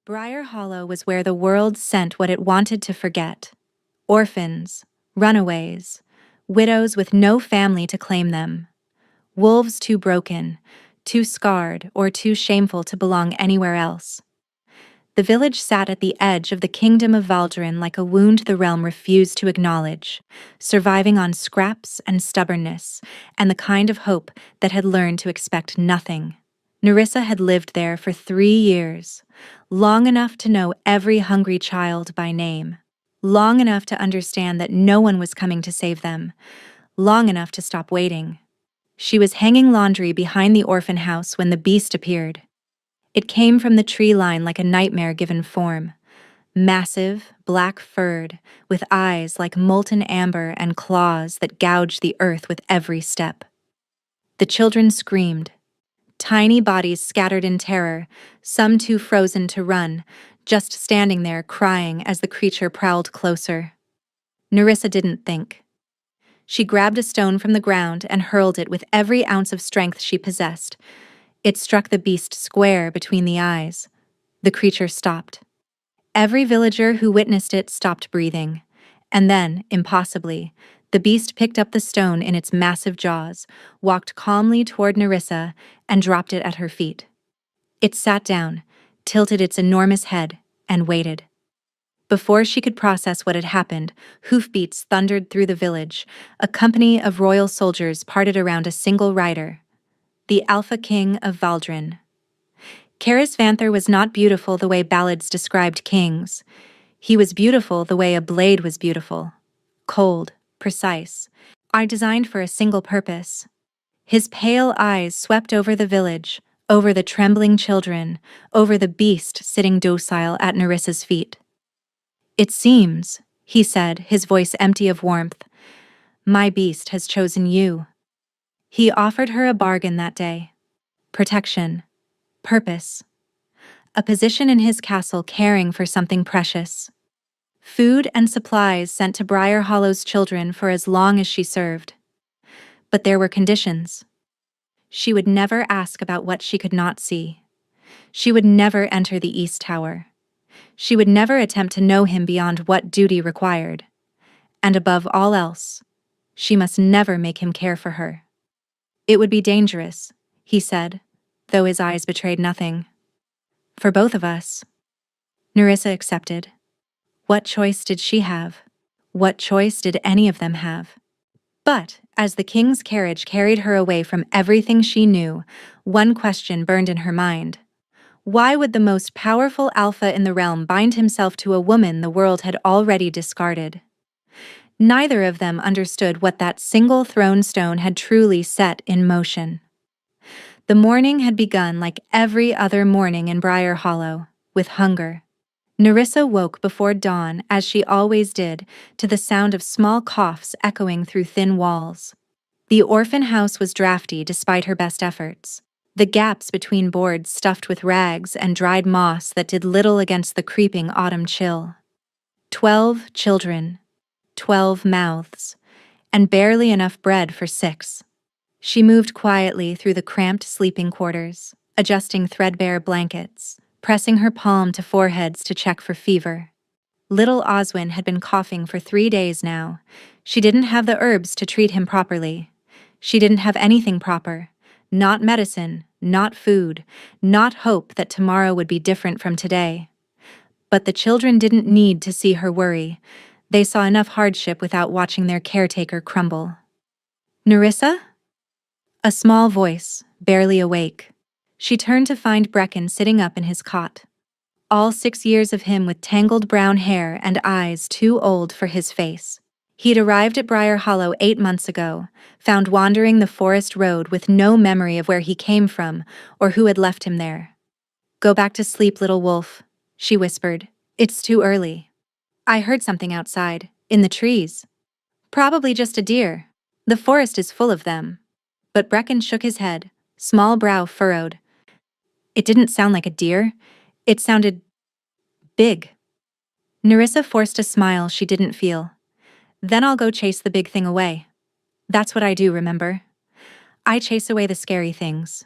Briar Hollow was where the world sent what it wanted to forget. Orphans, runaways, widows with no family to claim them, wolves too broken, too scarred, or too shameful to belong anywhere else. The village sat at the edge of the kingdom of Valdrin like a wound the realm refused to acknowledge, surviving on scraps and stubbornness, and the kind of hope that had learned to expect nothing. Nerissa had lived there for 3 years, long enough to know every hungry child by name, long enough to understand that no one was coming to save them, long enough to stop waiting. She was hanging laundry behind the orphan house when the beast appeared. It came from the tree line like a nightmare given form. Massive, black-furred, with eyes like molten amber and claws that gouged the earth with every step. The children screamed. Tiny bodies scattered in terror, some too frozen to run, just standing there crying as the creature prowled closer. Nerissa didn't think. She grabbed a stone from the ground and hurled it with every ounce of strength she possessed. It struck the beast square between the eyes. The creature stopped. Every villager who witnessed it stopped breathing. And then, impossibly, the beast picked up the stone in its massive jaws, walked calmly toward Nerissa, and dropped it at her feet. It sat down, tilted its enormous head, and waited. Before she could process what had happened, hoofbeats thundered through the village. A company of royal soldiers parted around a single rider, the Alpha King of Valdrin. Karis Vanther was not beautiful the way ballads described kings. He was beautiful the way a blade was beautiful. Cold, precise, are designed for a single purpose. His pale eyes swept over the village, over the trembling children, over the beast sitting docile at Nerissa's feet. "It seems," he said, his voice empty of warmth, "my beast has chosen you." He offered her a bargain that day. Protection. Purpose. A position in his castle caring for something precious. Food and supplies sent to Briar Hollow's children for as long as she served. But there were conditions. She would never ask about what she could not see. She would never enter the East Tower. She would never attempt to know him beyond what duty required. And above all else, she must never make him care for her. "It would be dangerous," he said, though his eyes betrayed nothing. "For both of us." Nerissa accepted. What choice did she have? What choice did any of them have? But, as the king's carriage carried her away from everything she knew, one question burned in her mind. Why would the most powerful alpha in the realm bind himself to a woman the world had already discarded? Neither of them understood what that single throne stone had truly set in motion. The morning had begun like every other morning in Briar Hollow, with hunger. Nerissa woke before dawn, as she always did, to the sound of small coughs echoing through thin walls. The orphan house was drafty despite her best efforts, the gaps between boards stuffed with rags and dried moss that did little against the creeping autumn chill. 12 children, 12 mouths, and barely enough bread for 6. She moved quietly through the cramped sleeping quarters, adjusting threadbare blankets, pressing her palm to foreheads to check for fever. Little Oswin had been coughing for 3 days now. She didn't have the herbs to treat him properly. She didn't have anything proper. Not medicine, not food, not hope that tomorrow would be different from today. But the children didn't need to see her worry. They saw enough hardship without watching their caretaker crumble. "Nerissa?" A small voice, barely awake. She turned to find Brecken sitting up in his cot. All 6 years of him with tangled brown hair and eyes too old for his face. He'd arrived at Briar Hollow 8 months ago, found wandering the forest road with no memory of where he came from or who had left him there. "Go back to sleep, little wolf," she whispered. "It's too early." "I heard something outside, in the trees." "Probably just a deer. The forest is full of them." But Brecken shook his head, small brow furrowed. "It didn't sound like a deer. It sounded big." Nerissa forced a smile she didn't feel. "Then I'll go chase the big thing away. That's what I do, remember? I chase away the scary things."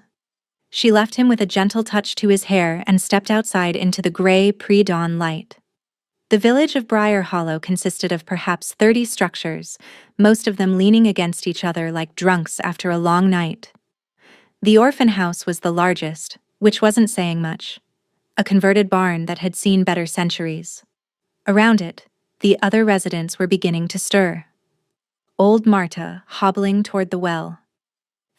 She left him with a gentle touch to his hair and stepped outside into the gray, pre-dawn light. The village of Briar Hollow consisted of perhaps 30 structures, most of them leaning against each other like drunks after a long night. The orphan house was the largest, which wasn't saying much. A converted barn that had seen better centuries. Around it, the other residents were beginning to stir. Old Marta hobbling toward the well.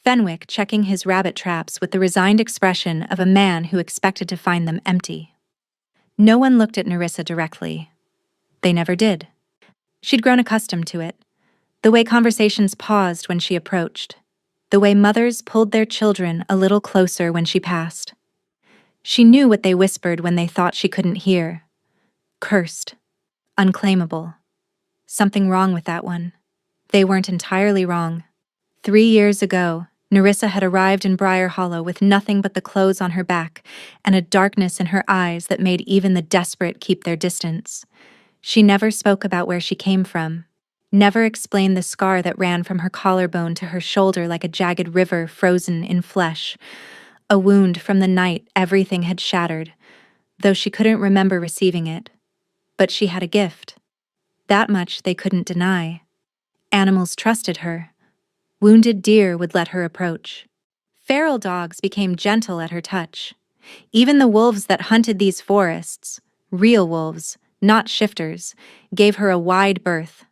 Fenwick checking his rabbit traps with the resigned expression of a man who expected to find them empty. No one looked at Nerissa directly. They never did. She'd grown accustomed to it. The way conversations paused when she approached. The way mothers pulled their children a little closer when she passed. She knew what they whispered when they thought she couldn't hear. Cursed. Unclaimable. Something wrong with that one. They weren't entirely wrong. 3 years ago, Nerissa had arrived in Briar Hollow with nothing but the clothes on her back and a darkness in her eyes that made even the desperate keep their distance. She never spoke about where she came from, never explained the scar that ran from her collarbone to her shoulder like a jagged river frozen in flesh, a wound from the night everything had shattered, though she couldn't remember receiving it. But she had a gift. That much they couldn't deny. Animals trusted her. Wounded deer would let her approach. Feral dogs became gentle at her touch. Even the wolves that hunted these forests, real wolves, not shifters, gave her a wide berth.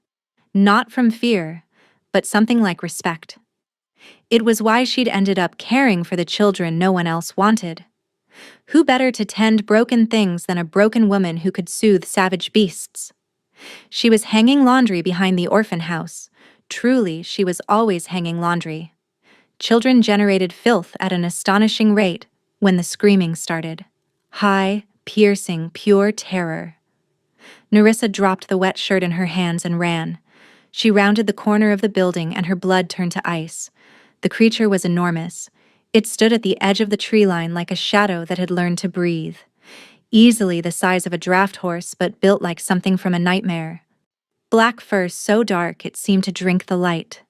Not from fear, but something like respect. It was why she'd ended up caring for the children no one else wanted. Who better to tend broken things than a broken woman who could soothe savage beasts? She was hanging laundry behind the orphan house. Truly, she was always hanging laundry. Children generated filth at an astonishing rate when the screaming started. High, piercing, pure terror. Nerissa dropped the wet shirt in her hands and ran. She rounded the corner of the building and her blood turned to ice. The creature was enormous. It stood at the edge of the tree line like a shadow that had learned to breathe. Easily the size of a draft horse, but built like something from a nightmare. Black fur so dark it seemed to drink the light.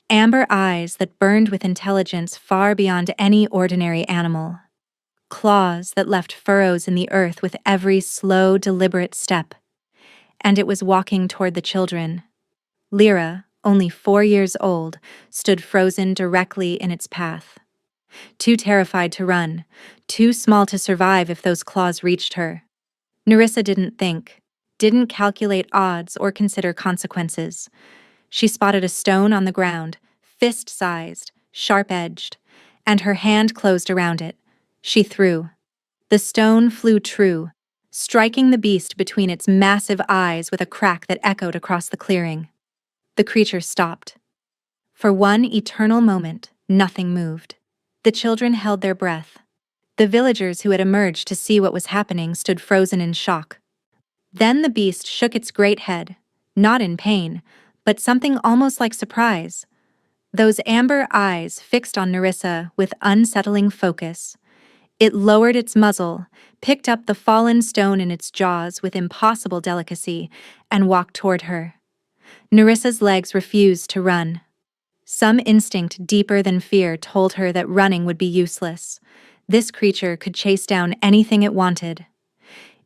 Amber eyes that burned with intelligence far beyond any ordinary animal. Claws that left furrows in the earth with every slow, deliberate step. And it was walking toward the children. Lyra, only 4 years old, stood frozen directly in its path. Too terrified to run, too small to survive if those claws reached her. Nerissa didn't think, didn't calculate odds or consider consequences. She spotted a stone on the ground, fist-sized, sharp-edged, and her hand closed around it. She threw. The stone flew true, striking the beast between its massive eyes with a crack that echoed across the clearing. The creature stopped. For one eternal moment, nothing moved. The children held their breath. The villagers who had emerged to see what was happening stood frozen in shock. Then the beast shook its great head, not in pain, but something almost like surprise. Those amber eyes fixed on Nerissa with unsettling focus. It lowered its muzzle, picked up the fallen stone in its jaws with impossible delicacy, and walked toward her. Nerissa's legs refused to run. Some instinct deeper than fear told her that running would be useless. This creature could chase down anything it wanted.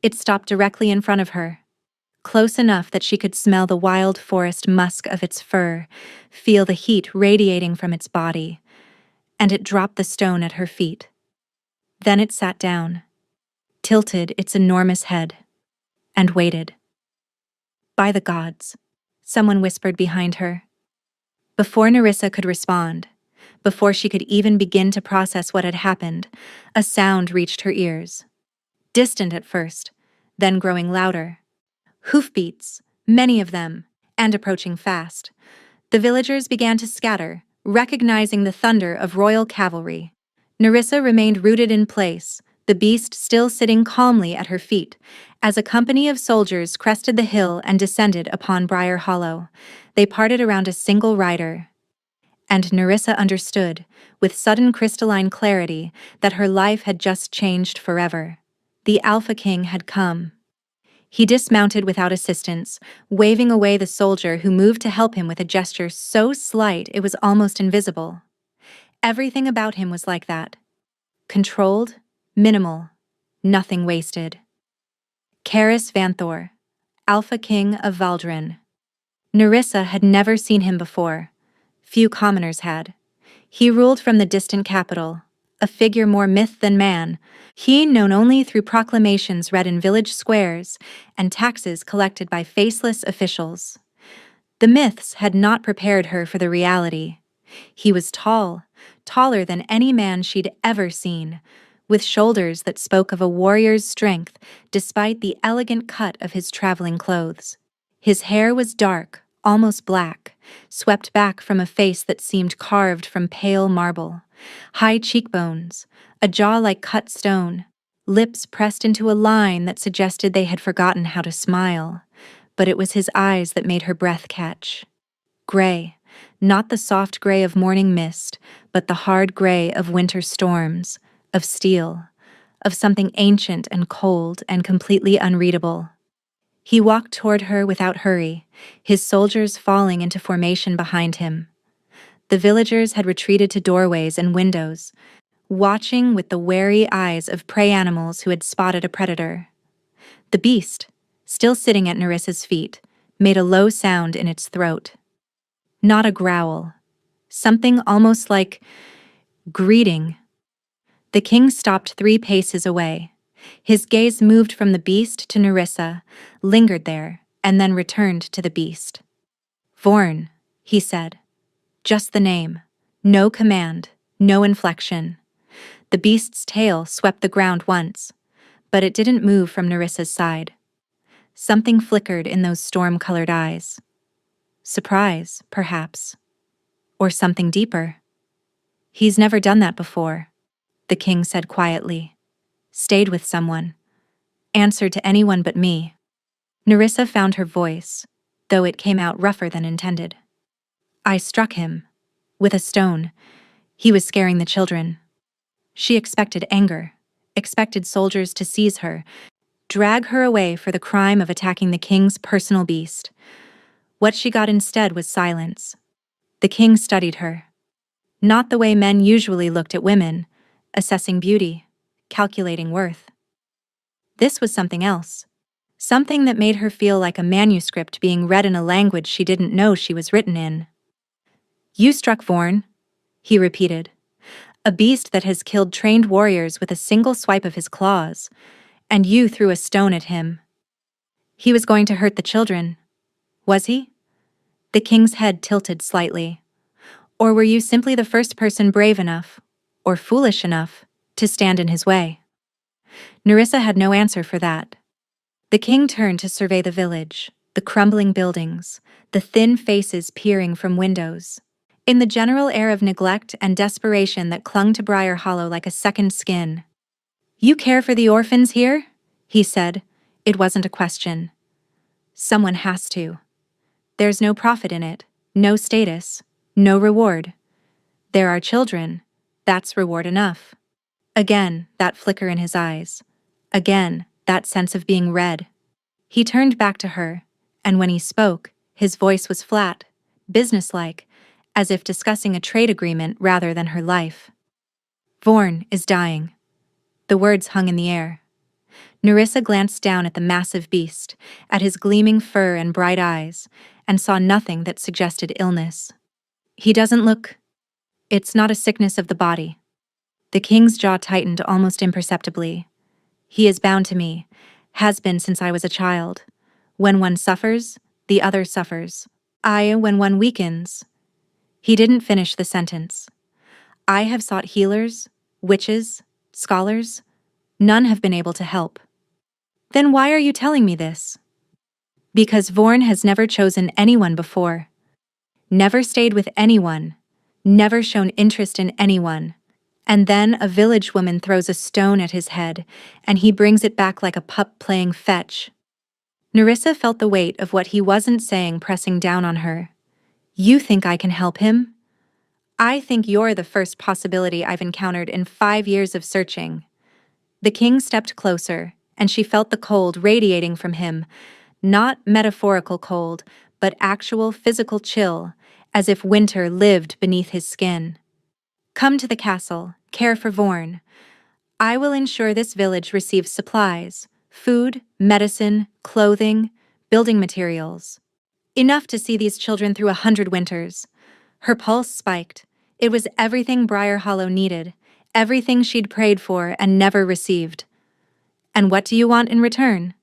It stopped directly in front of her, close enough that she could smell the wild forest musk of its fur, feel the heat radiating from its body, and it dropped the stone at her feet. Then it sat down, tilted its enormous head, and waited. By the gods, someone whispered behind her. Before Nerissa could respond, before she could even begin to process what had happened, a sound reached her ears. Distant at first, then growing louder. Hoofbeats, many of them, and approaching fast. The villagers began to scatter, recognizing the thunder of royal cavalry. Nerissa remained rooted in place, the beast still sitting calmly at her feet, as a company of soldiers crested the hill and descended upon Briar Hollow. They parted around a single rider. And Nerissa understood, with sudden crystalline clarity, that her life had just changed forever. The Alpha King had come. He dismounted without assistance, waving away the soldier who moved to help him with a gesture so slight it was almost invisible. Everything about him was like that. Controlled, minimal, nothing wasted. Karis Vanthor, Alpha King of Valdrin. Nerissa had never seen him before. Few commoners had. He ruled from the distant capital, a figure more myth than man, he known only through proclamations read in village squares and taxes collected by faceless officials. The myths had not prepared her for the reality. He was tall, taller than any man she'd ever seen, with shoulders that spoke of a warrior's strength despite the elegant cut of his traveling clothes. His hair was dark, almost black, swept back from a face that seemed carved from pale marble. High cheekbones, a jaw like cut stone, lips pressed into a line that suggested they had forgotten how to smile. But it was his eyes that made her breath catch. Gray, not the soft gray of morning mist, but the hard gray of winter storms, of steel, of something ancient and cold and completely unreadable. He walked toward her without hurry, his soldiers falling into formation behind him. The villagers had retreated to doorways and windows, watching with the wary eyes of prey animals who had spotted a predator. The beast, still sitting at Nerissa's feet, made a low sound in its throat. Not a growl. Something almost like greeting. The king stopped 3 paces away. His gaze moved from the beast to Nerissa, lingered there, and then returned to the beast. Vorn, he said. Just the name. No command, no inflection. The beast's tail swept the ground once, but it didn't move from Nerissa's side. Something flickered in those storm-colored eyes. Surprise, perhaps. Or something deeper. He's never done that before, the king said quietly. Stayed with someone. Answered to anyone but me. Nerissa found her voice, though it came out rougher than intended. I struck him. With a stone. He was scaring the children. She expected anger, expected soldiers to seize her, drag her away for the crime of attacking the king's personal beast. What she got instead was silence. The king studied her. Not the way men usually looked at women, assessing beauty, calculating worth. This was something else. Something that made her feel like a manuscript being read in a language she didn't know she was written in. You struck Vorn, he repeated. A beast that has killed trained warriors with a single swipe of his claws, and you threw a stone at him. He was going to hurt the children. Was he? The king's head tilted slightly. Or were you simply the first person brave enough, or foolish enough, to stand in his way? Nerissa had no answer for that. The king turned to survey the village, the crumbling buildings, the thin faces peering from windows. In the general air of neglect and desperation that clung to Briar Hollow like a second skin. You care for the orphans here? He said. It wasn't a question. Someone has to. There's no profit in it, no status, no reward. There are children. That's reward enough. Again, that flicker in his eyes. Again, that sense of being read. He turned back to her, and when he spoke, his voice was flat, businesslike, as if discussing a trade agreement rather than her life. Vorn is dying. The words hung in the air. Nerissa glanced down at the massive beast, at his gleaming fur and bright eyes, and saw nothing that suggested illness. He doesn't look... It's not a sickness of the body. The king's jaw tightened almost imperceptibly. He is bound to me, has been since I was a child. When one suffers, the other suffers. When one weakens... He didn't finish the sentence. I have sought healers, witches, scholars. None have been able to help. Then why are you telling me this? Because Vorn has never chosen anyone before. Never stayed with anyone. Never shown interest in anyone. And then a village woman throws a stone at his head, and he brings it back like a pup playing fetch. Nerissa felt the weight of what he wasn't saying pressing down on her. You think I can help him? I think you're the first possibility I've encountered in 5 years of searching. The king stepped closer, and she felt the cold radiating from him, not metaphorical cold, but actual physical chill, as if winter lived beneath his skin. Come to the castle, care for Vorn. I will ensure this village receives supplies, food, medicine, clothing, building materials. Enough to see these children through 100 winters. Her pulse spiked. It was everything Briar Hollow needed, everything she'd prayed for and never received. And what do you want in return?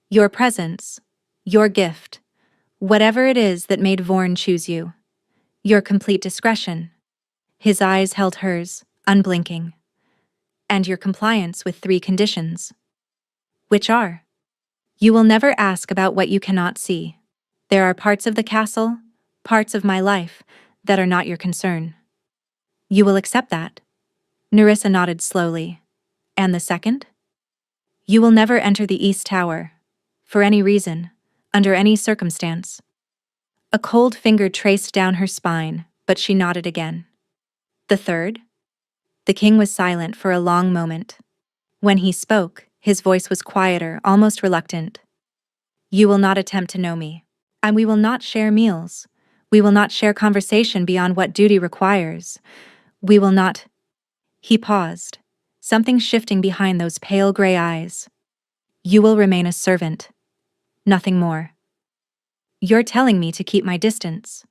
Your presence. Your gift. Whatever it is that made Vorn choose you. Your complete discretion. His eyes held hers, unblinking. And your compliance with 3 conditions. Which are: you will never ask about what you cannot see. There are parts of the castle, parts of my life, that are not your concern. You will accept that? Nerissa nodded slowly. And the second? You will never enter the East Tower. For any reason, under any circumstance. A cold finger traced down her spine, but she nodded again. The third? The king was silent for a long moment. When he spoke, his voice was quieter, almost reluctant. You will not attempt to know me. And we will not share meals. We will not share conversation beyond what duty requires. We will not— He paused, something shifting behind those pale gray eyes. You will remain a servant. Nothing more. You're telling me to keep my distance.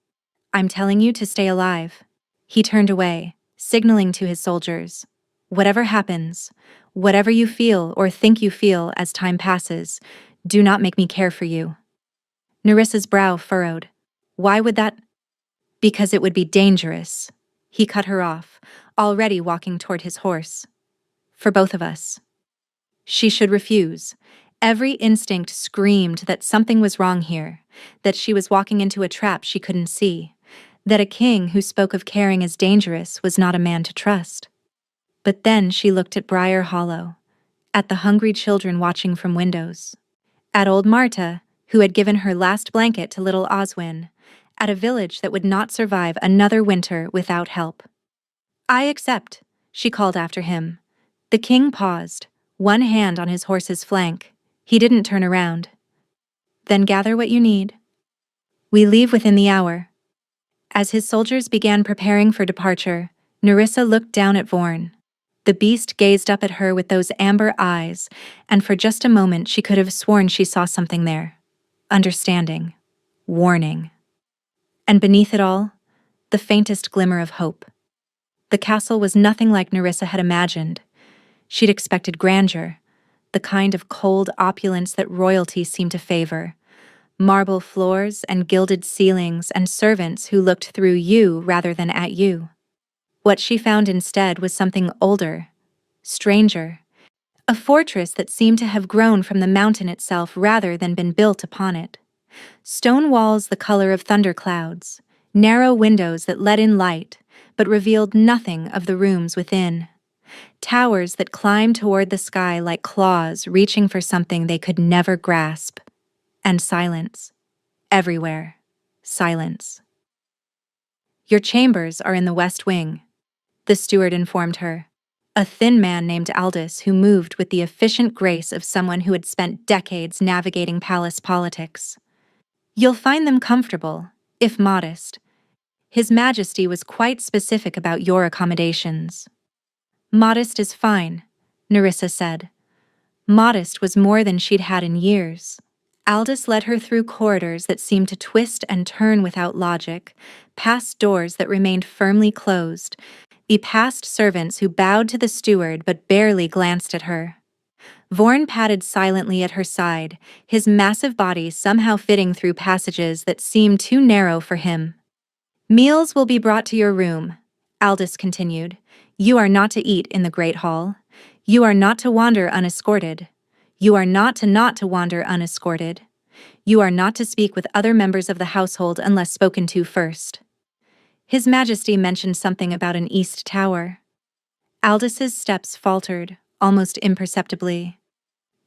I'm telling you to stay alive. He turned away, signaling to his soldiers. Whatever happens, whatever you feel or think you feel as time passes, do not make me care for you. Nerissa's brow furrowed. Why would that? Because it would be dangerous. He cut her off, already walking toward his horse. For both of us. She should refuse. Every instinct screamed that something was wrong here, that she was walking into a trap she couldn't see, that a king who spoke of caring as dangerous was not a man to trust. But then she looked at Briar Hollow, at the hungry children watching from windows, at old Marta, who had given her last blanket to little Oswin, at a village that would not survive another winter without help. I accept, she called after him. The king paused, one hand on his horse's flank. He didn't turn around. Then gather what you need. We leave within the hour. As his soldiers began preparing for departure, Nerissa looked down at Vorn. The beast gazed up at her with those amber eyes, and for just a moment she could have sworn she saw something there. Understanding. Warning. And beneath it all, the faintest glimmer of hope. The castle was nothing like Nerissa had imagined. She'd expected grandeur, the kind of cold opulence that royalty seemed to favor. Marble floors and gilded ceilings and servants who looked through you rather than at you. What she found instead was something older, stranger, a fortress that seemed to have grown from the mountain itself rather than been built upon it. Stone walls the color of thunderclouds, narrow windows that let in light, but revealed nothing of the rooms within. Towers that climbed toward the sky like claws reaching for something they could never grasp. And silence. Everywhere. Silence. Your chambers are in the west wing, the steward informed her. A thin man named Aldous who moved with the efficient grace of someone who had spent decades navigating palace politics. You'll find them comfortable, if modest. His Majesty was quite specific about your accommodations. Modest is fine, Nerissa said. Modest was more than she'd had in years. Aldous led her through corridors that seemed to twist and turn without logic, past doors that remained firmly closed, past servants who bowed to the steward but barely glanced at her. Vorn padded silently at her side, his massive body somehow fitting through passages that seemed too narrow for him. Meals will be brought to your room, Aldous continued. You are not to eat in the Great Hall. You are not to wander unescorted. You are not to wander unescorted. You are not to speak with other members of the household unless spoken to first. His Majesty mentioned something about an east tower. Aldous's steps faltered, almost imperceptibly.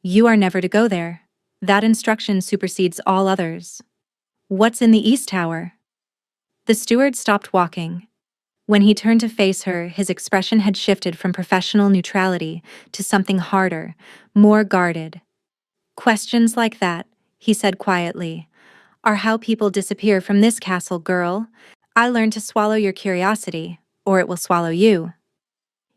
You are never to go there. That instruction supersedes all others. What's in the east tower? The steward stopped walking. When he turned to face her, his expression had shifted from professional neutrality to something harder, more guarded. Questions like that, he said quietly, are how people disappear from this castle, girl. I learned to swallow your curiosity, or it will swallow you.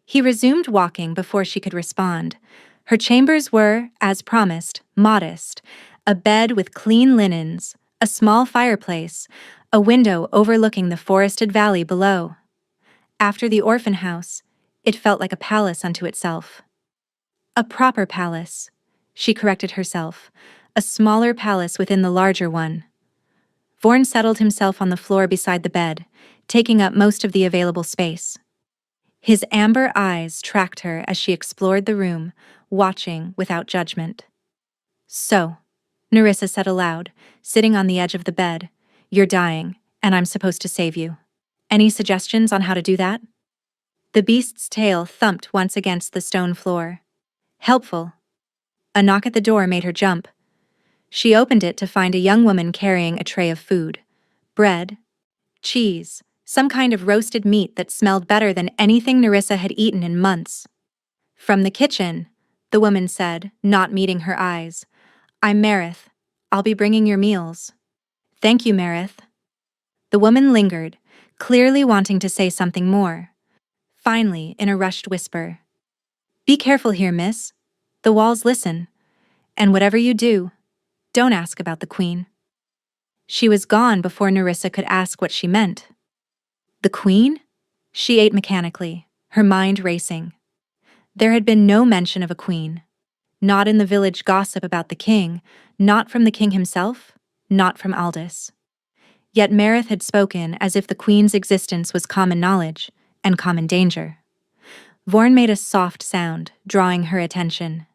He resumed walking before she could respond. Her chambers were, as promised, modest: a bed with clean linens, a small fireplace, a window overlooking the forested valley below. After the orphan house, it felt like a palace unto itself. A proper palace, she corrected herself, a smaller palace within the larger one. Vorn settled himself on the floor beside the bed, taking up most of the available space. His amber eyes tracked her as she explored the room, watching without judgment. "So," Nerissa said aloud, sitting on the edge of the bed, "you're dying, and I'm supposed to save you. Any suggestions on how to do that?" The beast's tail thumped once against the stone floor. "Helpful." A knock at the door made her jump. She opened it to find a young woman carrying a tray of food: bread, cheese, some kind of roasted meat that smelled better than anything Nerissa had eaten in months. "From the kitchen," the woman said, not meeting her eyes. "I'm Marith. I'll be bringing your meals." "Thank you, Marith." The woman lingered, clearly wanting to say something more. Finally, in a rushed whisper, "Be careful here, miss. The walls listen. And whatever you do, don't ask about the queen." She was gone before Nerissa could ask what she meant. The queen? She ate mechanically, her mind racing. There had been no mention of a queen. Not in the village gossip about the king, not from the king himself, not from Aldous. Yet Marith had spoken as if the queen's existence was common knowledge and common danger. Vorn made a soft sound, drawing her attention.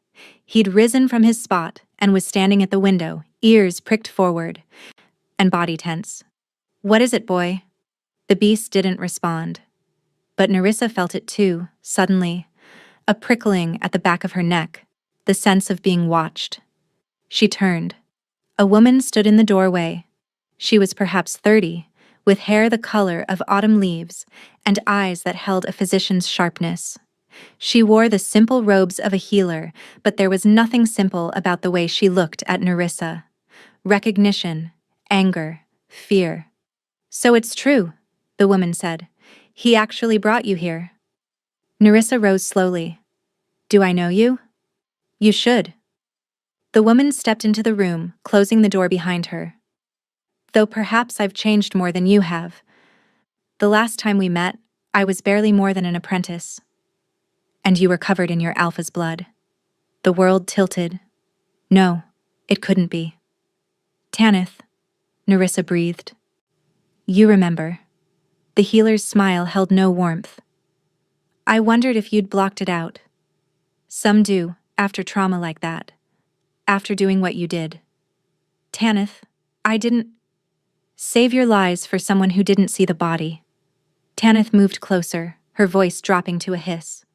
He'd risen from his spot and was standing at the window, ears pricked forward, and body tense. "What is it, boy?" The beast didn't respond. But Nerissa felt it too, suddenly. A prickling at the back of her neck, the sense of being watched. She turned. A woman stood in the doorway. She was perhaps 30, with hair the color of autumn leaves and eyes that held a physician's sharpness. She wore the simple robes of a healer, but there was nothing simple about the way she looked at Nerissa. Recognition, anger, fear. "So it's true," the woman said. "He actually brought you here." Nerissa rose slowly. "Do I know you?" "You should." The woman stepped into the room, closing the door behind her. "Though perhaps I've changed more than you have. The last time we met, I was barely more than an apprentice. And you were covered in your alpha's blood." The world tilted. No, it couldn't be. "Tanith," Nerissa breathed. "You remember." The healer's smile held no warmth. "I wondered if you'd blocked it out. Some do, after trauma like that. After doing what you did. Tanith, I didn't save your lies for someone who didn't see the body." Tanith moved closer, her voice dropping to a hiss.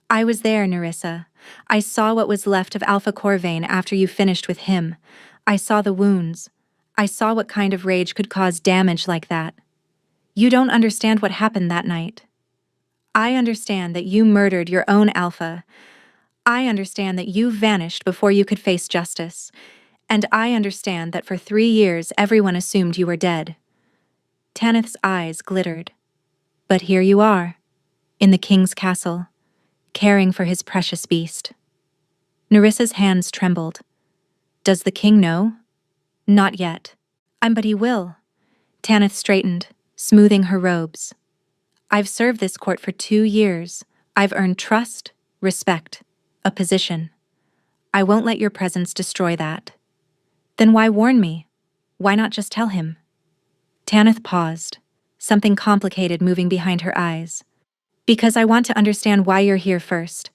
"I was there, Nerissa. I saw what was left of Alpha Corvain after you finished with him. I saw the wounds. I saw what kind of rage could cause damage like that. You don't understand what happened that night. I understand that you murdered your own Alpha. I understand that you vanished before you could face justice. And I understand that for 3 years everyone assumed you were dead." Tanith's eyes glittered. "But here you are, in the king's castle, caring for his precious beast." Nerissa's hands trembled. "Does the king know?" "Not yet. But he will." Tanith straightened, smoothing her robes. "I've served this court for 2 years. I've earned trust, respect, a position. I won't let your presence destroy that." "Then why warn me? Why not just tell him?" Tanith paused, something complicated moving behind her eyes. "Because I want to understand why you're here first.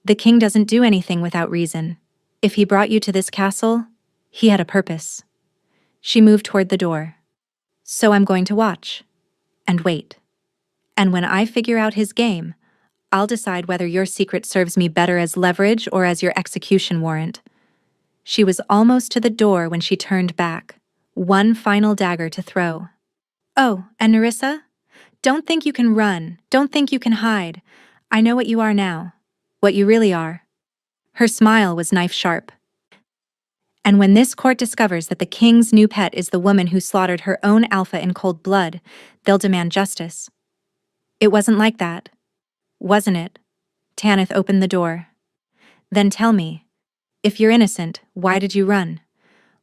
The king doesn't do anything without reason. If he brought you to this castle, he had a purpose." She moved toward the door. "So I'm going to watch. And wait. And when I figure out his game, I'll decide whether your secret serves me better as leverage or as your execution warrant." She was almost to the door when she turned back, one final dagger to throw. "Oh, and Nerissa? Don't think you can run, don't think you can hide. I know what you are now, what you really are." Her smile was knife-sharp. "And when this court discovers that the king's new pet is the woman who slaughtered her own Alpha in cold blood, they'll demand justice." "It wasn't like that. Wasn't it?" Tanith opened the door. Then tell me, if you're innocent, why did you run?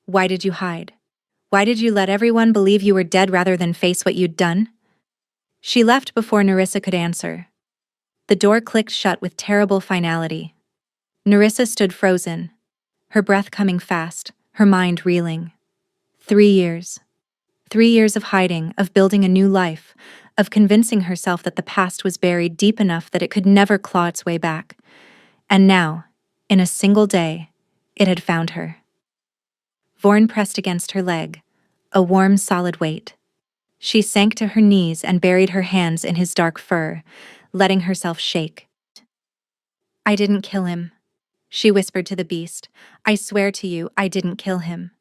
Why did you hide? Why did you let everyone believe you were dead rather than face what you'd done? She left before Nerissa could answer. The door clicked shut with terrible finality. Nerissa stood frozen, her breath coming fast, her mind reeling. 3 years. 3 years of hiding, of building a new life, of convincing herself that the past was buried deep enough that it could never claw its way back. And now, in a single day, it had found her. Vorn pressed against her leg, a warm, solid weight. She sank to her knees and buried her hands in his dark fur, letting herself shake. I didn't kill him, she whispered to the beast. I swear to you, I didn't kill him.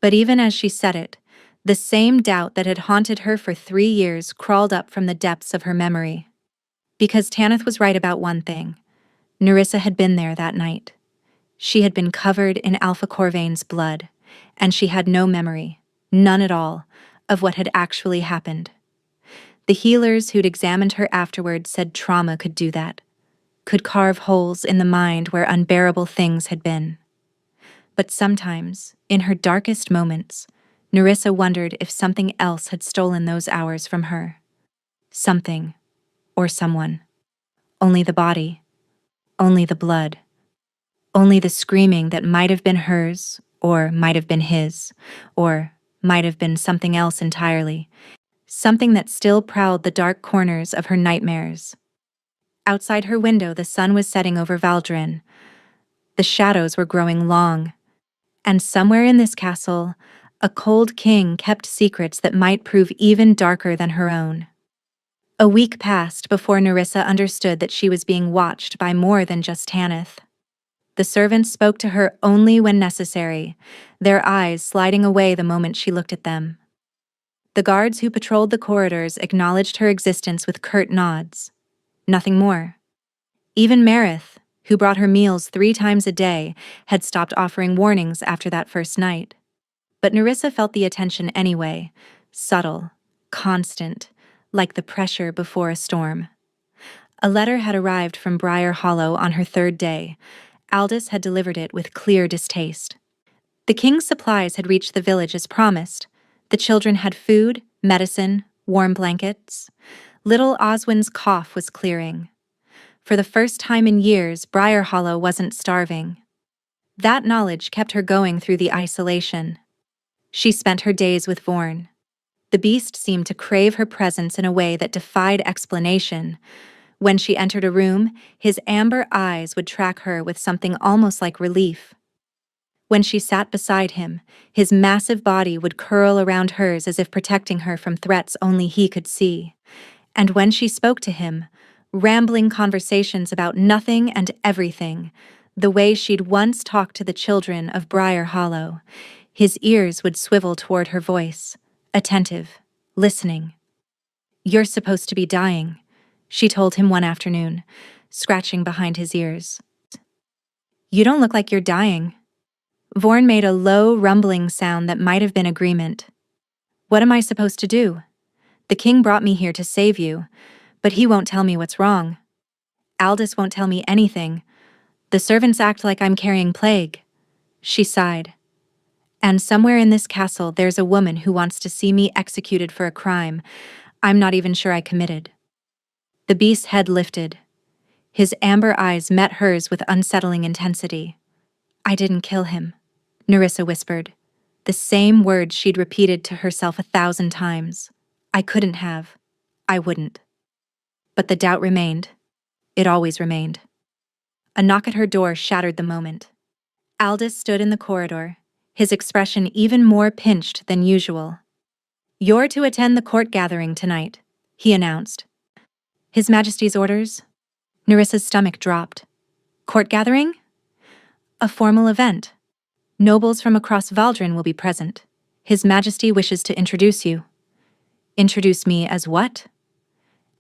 But even as she said it, the same doubt that had haunted her for 3 years crawled up from the depths of her memory. Because Tanith was right about one thing. Nerissa had been there that night. She had been covered in Alpha Corvain's blood, and she had no memory, none at all, of what had actually happened. The healers who'd examined her afterward said trauma could do that, could carve holes in the mind where unbearable things had been. But sometimes, in her darkest moments, Nerissa wondered if something else had stolen those hours from her. Something, or someone. Only the body. Only the blood. Only the screaming that might have been hers, or might have been his, or might have been something else entirely. Something that still prowled the dark corners of her nightmares. Outside her window, the sun was setting over Valdrin. The shadows were growing long. And somewhere in this castle, a cold king kept secrets that might prove even darker than her own. A week passed before Nerissa understood that she was being watched by more than just Tanith. The servants spoke to her only when necessary, their eyes sliding away the moment she looked at them. The guards who patrolled the corridors acknowledged her existence with curt nods. Nothing more. Even Marith, who brought her meals 3 times a day, had stopped offering warnings after that first night. But Nerissa felt the attention anyway, subtle, constant, like the pressure before a storm. A letter had arrived from Briar Hollow on her 3rd day. Aldous had delivered it with clear distaste. The king's supplies had reached the village as promised. The children had food, medicine, warm blankets. Little Oswin's cough was clearing. For the first time in years, Briar Hollow wasn't starving. That knowledge kept her going through the isolation. She spent her days with Vorn. The beast seemed to crave her presence in a way that defied explanation. When she entered a room, his amber eyes would track her with something almost like relief. When she sat beside him, his massive body would curl around hers as if protecting her from threats only he could see. And when she spoke to him, rambling conversations about nothing and everything, the way she'd once talked to the children of Briar Hollow, his ears would swivel toward her voice, attentive, listening. You're supposed to be dying, she told him one afternoon, scratching behind his ears. You don't look like you're dying. Vorn made a low, rumbling sound that might have been agreement. What am I supposed to do? The king brought me here to save you, but he won't tell me what's wrong. Aldous won't tell me anything. The servants act like I'm carrying plague. She sighed. And somewhere in this castle there's a woman who wants to see me executed for a crime I'm not even sure I committed. The beast's head lifted. His amber eyes met hers with unsettling intensity. I didn't kill him, Nerissa whispered, the same words she'd repeated to herself 1,000 times. I couldn't have. I wouldn't. But the doubt remained. It always remained. A knock at her door shattered the moment. Aldous stood in the corridor, his expression even more pinched than usual. You're to attend the court gathering tonight, he announced. His Majesty's orders? Nerissa's stomach dropped. Court gathering? A formal event. Nobles from across Valdrin will be present. His Majesty wishes to introduce you. Introduce me as what?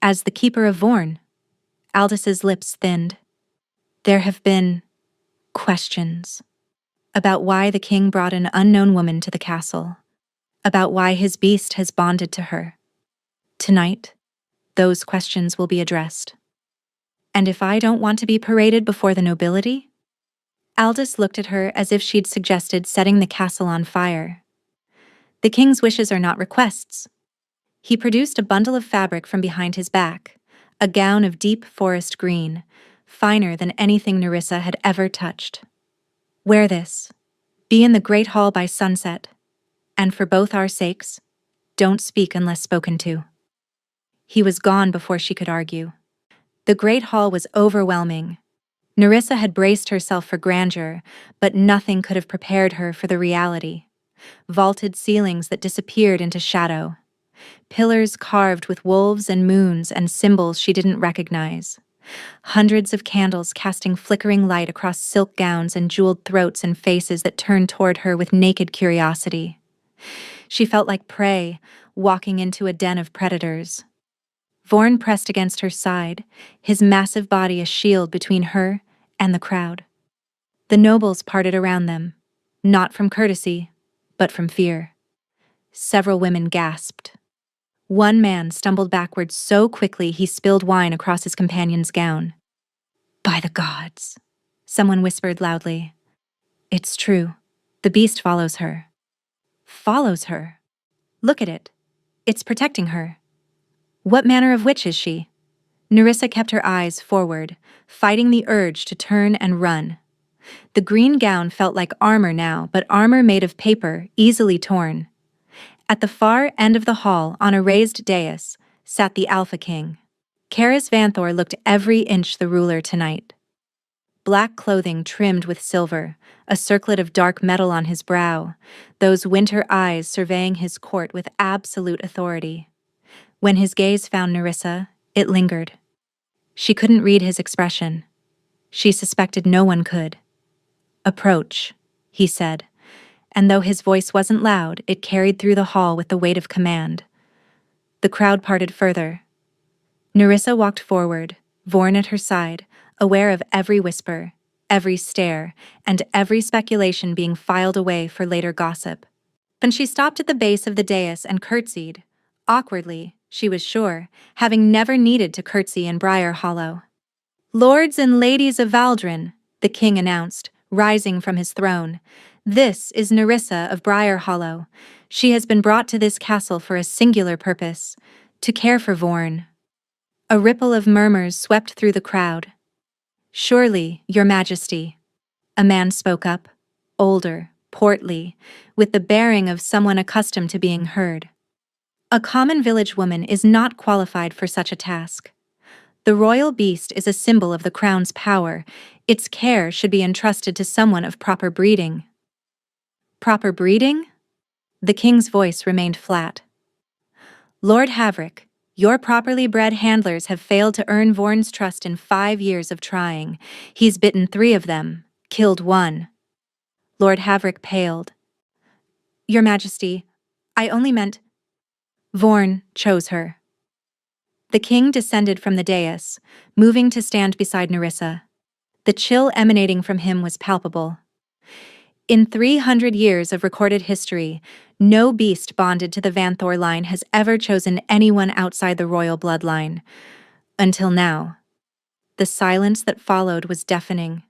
As the Keeper of Vorn. Aldous' lips thinned. There have been questions about why the king brought an unknown woman to the castle, about why his beast has bonded to her. Tonight, those questions will be addressed. And if I don't want to be paraded before the nobility? Aldous looked at her as if she'd suggested setting the castle on fire. The king's wishes are not requests. He produced a bundle of fabric from behind his back, a gown of deep forest green, finer than anything Nerissa had ever touched. Wear this. Be in the great hall by sunset. And for both our sakes, don't speak unless spoken to. He was gone before she could argue. The great hall was overwhelming. Nerissa had braced herself for grandeur, but nothing could have prepared her for the reality. Vaulted ceilings that disappeared into shadow. Pillars carved with wolves and moons and symbols she didn't recognize. Hundreds of candles casting flickering light across silk gowns and jeweled throats and faces that turned toward her with naked curiosity. She felt like prey, walking into a den of predators. Vorn pressed against her side, his massive body a shield between her and the crowd. The nobles parted around them, not from courtesy, but from fear. Several women gasped. One man stumbled backwards so quickly he spilled wine across his companion's gown. By the gods, someone whispered loudly. It's true. The beast follows her. Follows her? Look at it. It's protecting her. What manner of witch is she? Nerissa kept her eyes forward, fighting the urge to turn and run. The green gown felt like armor now, but armor made of paper, easily torn. At the far end of the hall, on a raised dais, sat the Alpha King. Karis Vanthor looked every inch the ruler tonight. Black clothing trimmed with silver, a circlet of dark metal on his brow, those winter eyes surveying his court with absolute authority. When his gaze found Nerissa, it lingered. She couldn't read his expression. She suspected no one could. Approach, he said, and though his voice wasn't loud, it carried through the hall with the weight of command. The crowd parted further. Nerissa walked forward, Vorn at her side, aware of every whisper, every stare, and every speculation being filed away for later gossip. Then she stopped at the base of the dais and curtsied, awkwardly, she was sure, having never needed to curtsy in Briar Hollow. Lords and ladies of Valdren, the king announced, rising from his throne. This is Nerissa of Briar Hollow. She has been brought to this castle for a singular purpose, to care for Vorn. A ripple of murmurs swept through the crowd. Surely, your majesty. A man spoke up, older, portly, with the bearing of someone accustomed to being heard. A common village woman is not qualified for such a task. The royal beast is a symbol of the crown's power. Its care should be entrusted to someone of proper breeding. Proper breeding? The king's voice remained flat. Lord Havric, your properly bred handlers have failed to earn Vorn's trust in 5 years of trying. He's bitten 3 of them, killed 1. Lord Havric paled. Your Majesty, I only meant... Vorn chose her. The king descended from the dais, moving to stand beside Nerissa. The chill emanating from him was palpable. In 300 years of recorded history, no beast bonded to the Vanthor line has ever chosen anyone outside the royal bloodline. Until now. The silence that followed was deafening.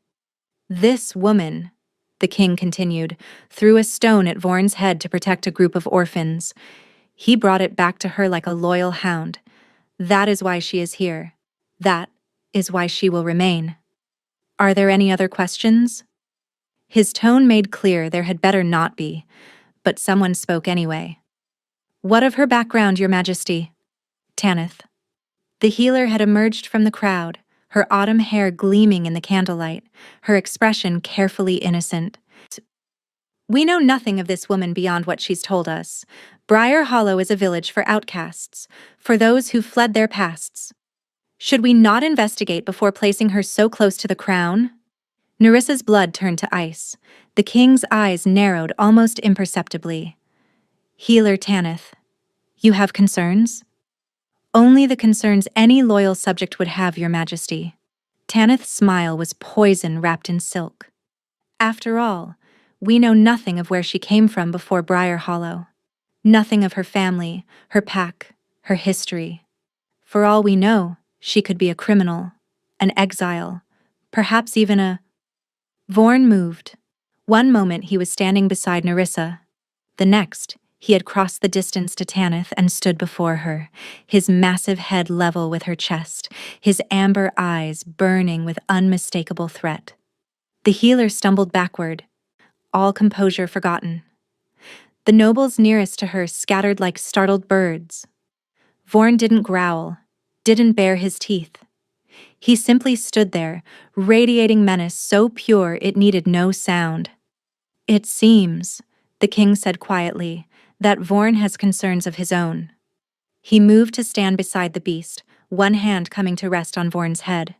This woman, the king continued, threw a stone at Vorn's head to protect a group of orphans. He brought it back to her like a loyal hound. That is why she is here. That is why she will remain. Are there any other questions? His tone made clear there had better not be, but someone spoke anyway. What of her background, Your Majesty? Tanith. The healer had emerged from the crowd, her autumn hair gleaming in the candlelight, her expression carefully innocent. We know nothing of this woman beyond what she's told us. Briar Hollow is a village for outcasts, for those who fled their pasts. Should we not investigate before placing her so close to the crown? Nerissa's blood turned to ice. The king's eyes narrowed almost imperceptibly. Healer Tanith, you have concerns? Only the concerns any loyal subject would have, Your Majesty. Tanith's smile was poison wrapped in silk. After all, we know nothing of where she came from before Briar Hollow. Nothing of her family, her pack, her history. For all we know, she could be a criminal, an exile, perhaps even a... Vorn moved. One moment he was standing beside Nerissa. The next, he had crossed the distance to Tanith and stood before her, his massive head level with her chest, his amber eyes burning with unmistakable threat. The healer stumbled backward, all composure forgotten. The nobles nearest to her scattered like startled birds. Vorn didn't growl, didn't bare his teeth. He simply stood there, radiating menace so pure it needed no sound. "It seems," the king said quietly, "that Vorn has concerns of his own." He moved to stand beside the beast, one hand coming to rest on Vorn's head.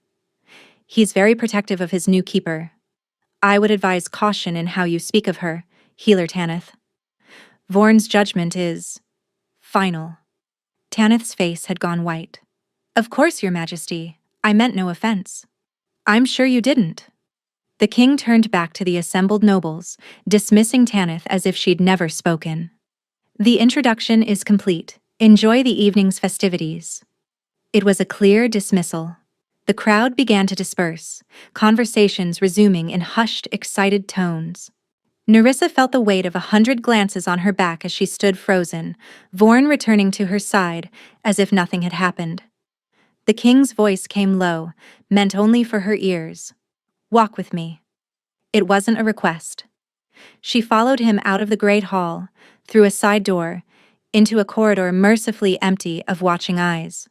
"He's very protective of his new keeper. I would advise caution in how you speak of her, Healer Tanith. Vorn's judgment is final." Tanith's face had gone white. "Of course, Your Majesty. I meant no offense." "I'm sure you didn't." The king turned back to the assembled nobles, dismissing Tanith as if she'd never spoken. "The introduction is complete. Enjoy the evening's festivities." It was a clear dismissal. The crowd began to disperse, conversations resuming in hushed, excited tones. Nerissa felt the weight of 100 glances on her back as she stood frozen, Vorn returning to her side as if nothing had happened. The king's voice came low, meant only for her ears. "Walk with me." It wasn't a request. She followed him out of the great hall, through a side door, into a corridor mercifully empty of watching eyes.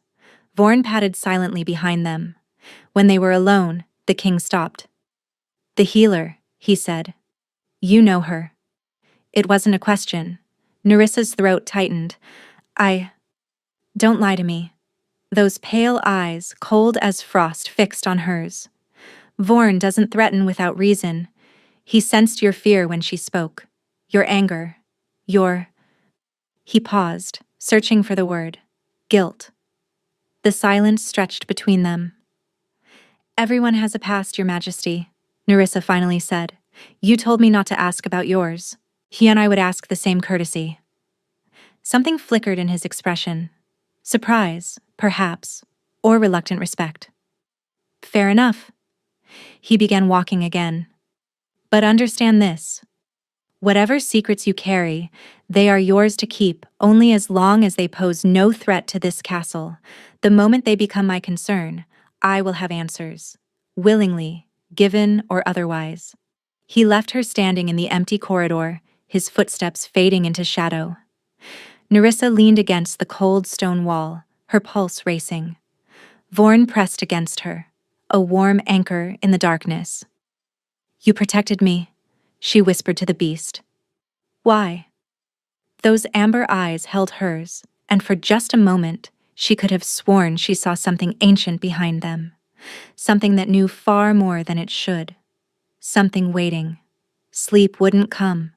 Vorn padded silently behind them. When they were alone, the king stopped. "The healer," he said. "You know her." It wasn't a question. Nerissa's throat tightened. Don't lie to me." Those pale eyes, cold as frost, fixed on hers. "Vorn doesn't threaten without reason. He sensed your fear when she spoke. Your anger. Your..." He paused, searching for the word. "Guilt." The silence stretched between them. "Everyone has a past, Your Majesty," Nerissa finally said. "You told me not to ask about yours. He and I would ask the same courtesy." Something flickered in his expression. Surprise, perhaps, or reluctant respect. "Fair enough." He began walking again. "But understand this. Whatever secrets you carry, they are yours to keep only as long as they pose no threat to this castle. The moment they become my concern, I will have answers. Willingly, given or otherwise." He left her standing in the empty corridor, his footsteps fading into shadow. Nerissa leaned against the cold stone wall, her pulse racing. Vorn pressed against her, a warm anchor in the darkness. "You protected me," she whispered to the beast. "Why?" Those amber eyes held hers, and for just a moment, she could have sworn she saw something ancient behind them. Something that knew far more than it should. Something waiting. Sleep wouldn't come.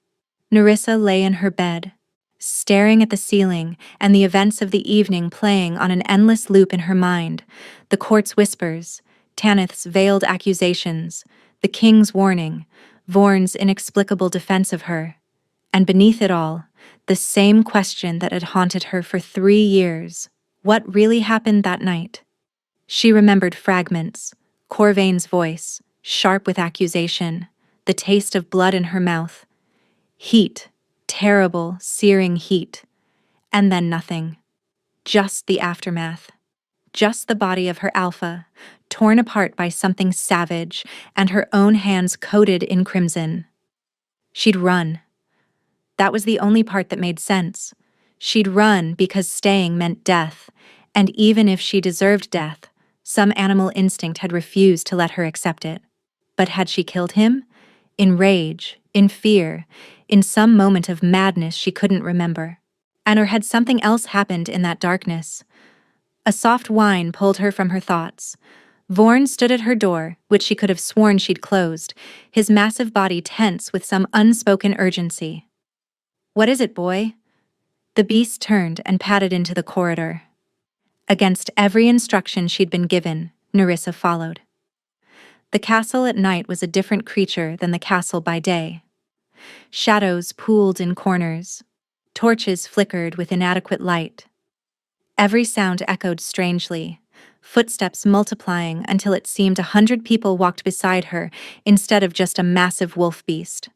Nerissa lay in her bed, staring at the ceiling and the events of the evening playing on an endless loop in her mind. The court's whispers, Tanith's veiled accusations, the king's warning, Vorn's inexplicable defense of her. And beneath it all, the same question that had haunted her for 3 years. What really happened that night? She remembered fragments, Corvain's voice, sharp with accusation, the taste of blood in her mouth. Heat, terrible, searing heat. And then nothing. Just the aftermath. Just the body of her alpha, torn apart by something savage, and her own hands coated in crimson. She'd run. That was the only part that made sense. She'd run because staying meant death, and even if she deserved death, some animal instinct had refused to let her accept it. But had she killed him? In rage, in fear, in some moment of madness she couldn't remember. And or had something else happened in that darkness? A soft whine pulled her from her thoughts. Vorn stood at her door, which she could have sworn she'd closed, his massive body tense with some unspoken urgency. "What is it, boy?" The beast turned and padded into the corridor. Against every instruction she'd been given, Nerissa followed. The castle at night was a different creature than the castle by day. Shadows pooled in corners. Torches flickered with inadequate light. Every sound echoed strangely. footsteps multiplying until it seemed 100 people walked beside her instead of just a massive wolf beast.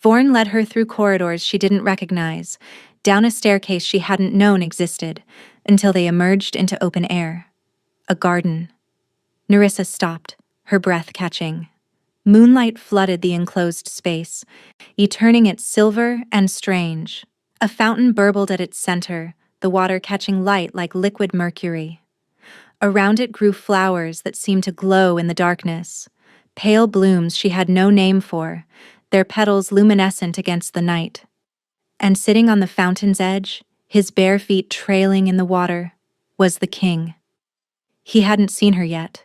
Vorn led her through corridors she didn't recognize, down a staircase she hadn't known existed, until they emerged into open air. A garden. Nerissa stopped, her breath catching. Moonlight flooded the enclosed space, turning it silver and strange. A fountain burbled at its center, the water catching light like liquid mercury. Around it grew flowers that seemed to glow in the darkness, pale blooms she had no name for, their petals luminescent against the night. And sitting on the fountain's edge, his bare feet trailing in the water, was the king. He hadn't seen her yet.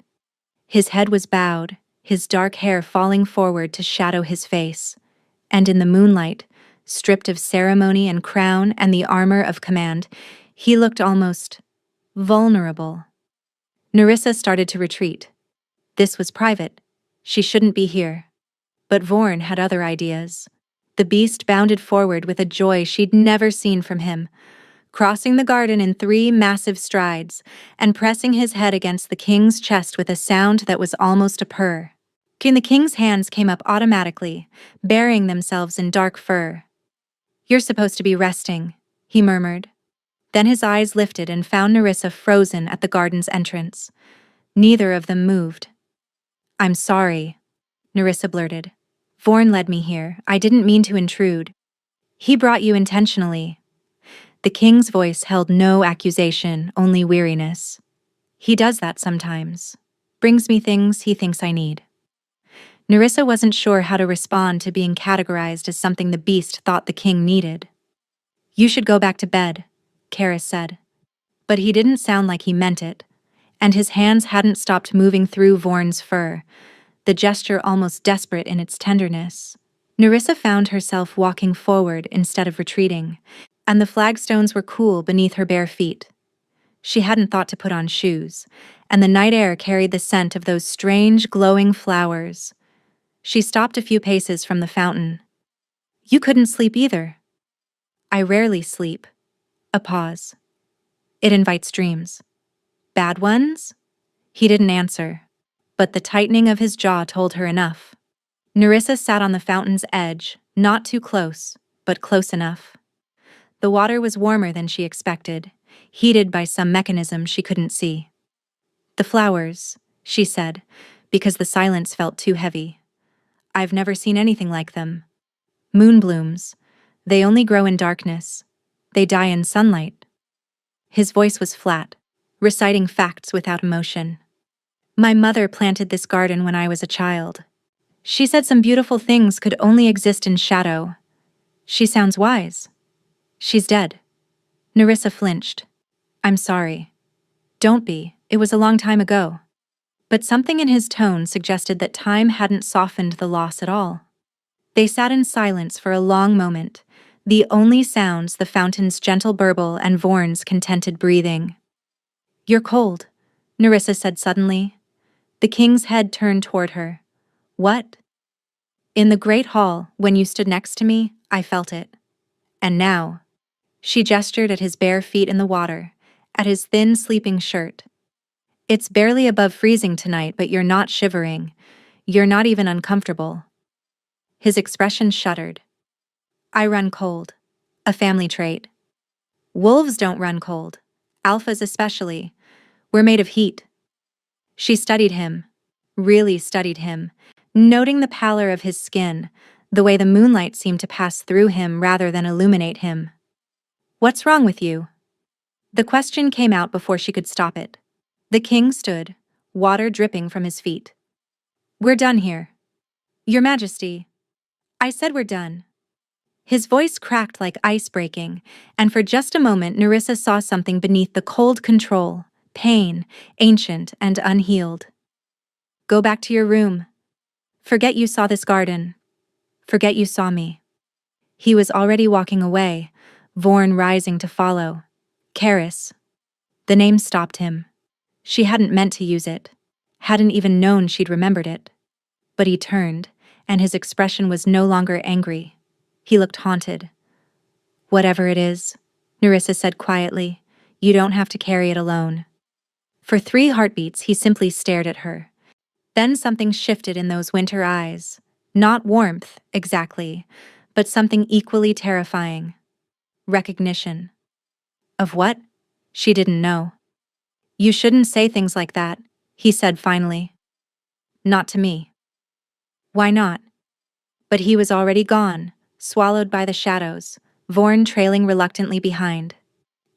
His head was bowed, his dark hair falling forward to shadow his face, and in the moonlight, stripped of ceremony and crown and the armor of command, he looked almost vulnerable. Nerissa started to retreat. This was private. She shouldn't be here. But Vorn had other ideas. The beast bounded forward with a joy she'd never seen from him, crossing the garden in 3 massive strides and pressing his head against the king's chest with a sound that was almost a purr. The king's hands came up automatically, burying themselves in dark fur. "You're supposed to be resting," he murmured. Then his eyes lifted and found Nerissa frozen at the garden's entrance. Neither of them moved. "I'm sorry," Nerissa blurted. "Vorn led me here. I didn't mean to intrude. He brought you intentionally." The king's voice held no accusation, only weariness. "He does that sometimes. Brings me things he thinks I need." Nerissa wasn't sure how to respond to being categorized as something the beast thought the king needed. "You should go back to bed," Karis said. But he didn't sound like he meant it, and his hands hadn't stopped moving through Vorn's fur, the gesture almost desperate in its tenderness. Nerissa found herself walking forward instead of retreating, and the flagstones were cool beneath her bare feet. She hadn't thought to put on shoes, and the night air carried the scent of those strange, glowing flowers. She stopped a few paces from the fountain. "You couldn't sleep either." "I rarely sleep." A pause. "It invites dreams." "Bad ones?" He didn't answer, but the tightening of his jaw told her enough. Nerissa sat on the fountain's edge, not too close, but close enough. The water was warmer than she expected, heated by some mechanism she couldn't see. "The flowers," she said, because the silence felt too heavy. "I've never seen anything like them. Moonblooms. They only grow in darkness. They die in sunlight." His voice was flat, reciting facts without emotion. "My mother planted this garden when I was a child. She said some beautiful things could only exist in shadow. She sounds wise. She's dead." Nerissa flinched. "I'm sorry." "Don't be. It was a long time ago." But something in his tone suggested that time hadn't softened the loss at all. They sat in silence for a long moment, the only sounds the fountain's gentle burble and Vorn's contented breathing. "You're cold," Nerissa said suddenly. The king's head turned toward her. "What?" "In the great hall, when you stood next to me, I felt it. And now," she gestured at his bare feet in the water, at his thin sleeping shirt. "It's barely above freezing tonight, but you're not shivering. You're not even uncomfortable." His expression shuddered. "I run cold. A family trait. Wolves don't run cold. Alphas especially. We're made of heat." She studied him, really studied him, noting the pallor of his skin, the way the moonlight seemed to pass through him rather than illuminate him. "What's wrong with you?" The question came out before she could stop it. The king stood, water dripping from his feet. "We're done here." "Your Majesty." "I said we're done." His voice cracked like ice breaking, and for just a moment Nerissa saw something beneath the cold control, pain, ancient and unhealed. "Go back to your room. Forget you saw this garden. Forget you saw me." He was already walking away, Vorn rising to follow. Karis. The name stopped him. She hadn't meant to use it, hadn't even known she'd remembered it. But he turned, and his expression was no longer angry. He looked haunted. "Whatever it is," Nerissa said quietly, "you don't have to carry it alone." For 3 heartbeats, he simply stared at her. Then something shifted in those winter eyes. Not warmth, exactly, but something equally terrifying. Recognition. Of what? She didn't know. You shouldn't say things like that, he said finally. Not to me. Why not? But he was already gone, swallowed by the shadows, Vorn trailing reluctantly behind.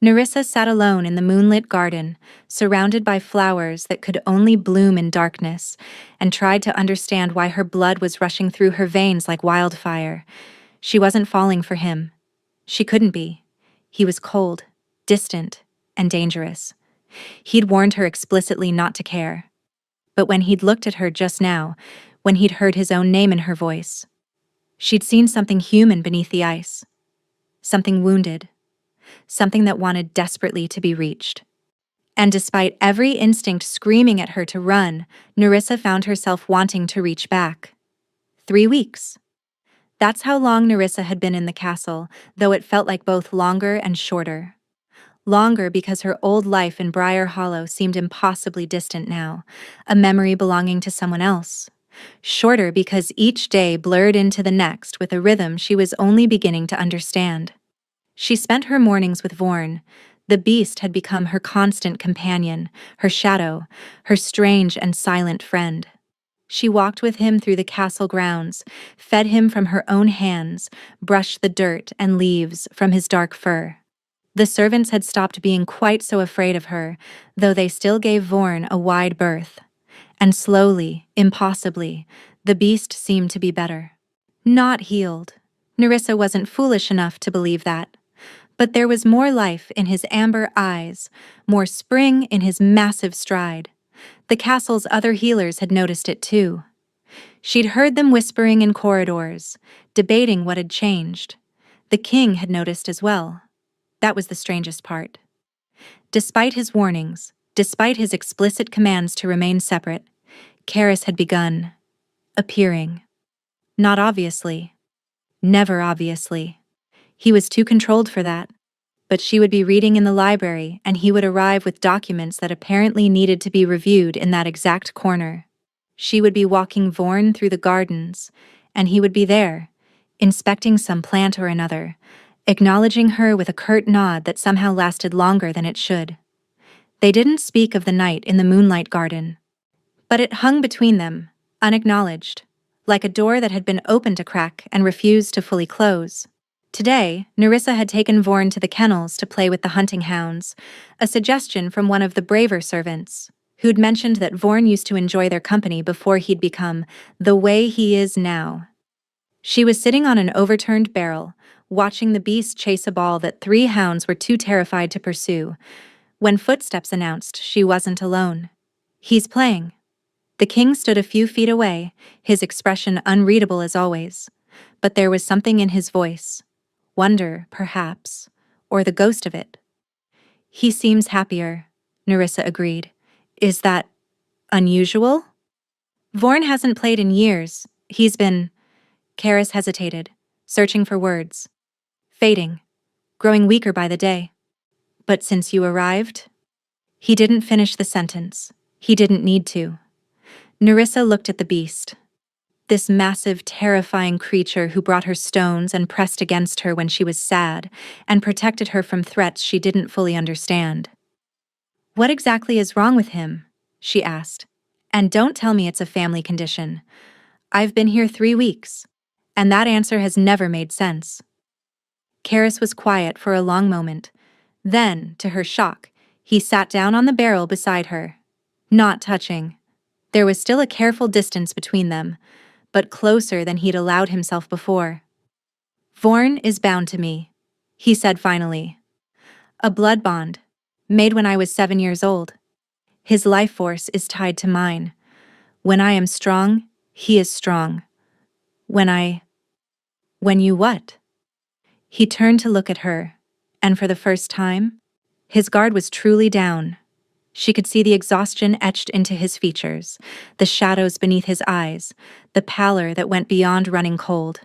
Nerissa sat alone in the moonlit garden, surrounded by flowers that could only bloom in darkness, and tried to understand why her blood was rushing through her veins like wildfire. She wasn't falling for him. She couldn't be. He was cold, distant, and dangerous. He'd warned her explicitly not to care. But when he'd looked at her just now, when he'd heard his own name in her voice, she'd seen something human beneath the ice. Something wounded. Something that wanted desperately to be reached. And despite every instinct screaming at her to run, Nerissa found herself wanting to reach back. 3 weeks. That's how long Nerissa had been in the castle, though it felt like both longer and shorter. Longer because her old life in Briar Hollow seemed impossibly distant now, a memory belonging to someone else. Shorter because each day blurred into the next with a rhythm she was only beginning to understand. She spent her mornings with Vorn. The beast had become her constant companion, her shadow, her strange and silent friend. She walked with him through the castle grounds, fed him from her own hands, brushed the dirt and leaves from his dark fur. The servants had stopped being quite so afraid of her, though they still gave Vorn a wide berth. And slowly, impossibly, the beast seemed to be better. Not healed. Nerissa wasn't foolish enough to believe that. But there was more life in his amber eyes, more spring in his massive stride. The castle's other healers had noticed it too. She'd heard them whispering in corridors, debating what had changed. The king had noticed as well. That was the strangest part. Despite his warnings, despite his explicit commands to remain separate, Karis had begun appearing. Not obviously. Never obviously. He was too controlled for that. But she would be reading in the library, and he would arrive with documents that apparently needed to be reviewed in that exact corner. She would be walking Vorn through the gardens, and he would be there, inspecting some plant or another, acknowledging her with a curt nod that somehow lasted longer than it should. They didn't speak of the night in the moonlight garden, but it hung between them, unacknowledged, like a door that had been opened a crack and refused to fully close. Today, Nerissa had taken Vorn to the kennels to play with the hunting hounds, a suggestion from one of the braver servants, who'd mentioned that Vorn used to enjoy their company before he'd become the way he is now. She was sitting on an overturned barrel, watching the beast chase a ball that 3 hounds were too terrified to pursue, when footsteps announced she wasn't alone. He's playing. The king stood a few feet away, his expression unreadable as always, but there was something in his voice. Wonder, perhaps, or the ghost of it. He seems happier, Nerissa agreed. Is that unusual? Vorn hasn't played in years. He's been... Karis hesitated, searching for words. Fading, growing weaker by the day. But since you arrived? He didn't finish the sentence. He didn't need to. Nerissa looked at the beast. This massive, terrifying creature who brought her stones and pressed against her when she was sad, and protected her from threats she didn't fully understand. What exactly is wrong with him? She asked. And don't tell me it's a family condition. I've been here 3 weeks, and that answer has never made sense. Karis was quiet for a long moment. Then, to her shock, he sat down on the barrel beside her. Not touching. There was still a careful distance between them, but closer than he'd allowed himself before. Vorn is bound to me, he said finally. A blood bond, made when I was 7 years old. His life force is tied to mine. When I am strong, he is strong. When you what? He turned to look at her, and for the first time, his guard was truly down. She could see the exhaustion etched into his features, the shadows beneath his eyes, the pallor that went beyond running cold.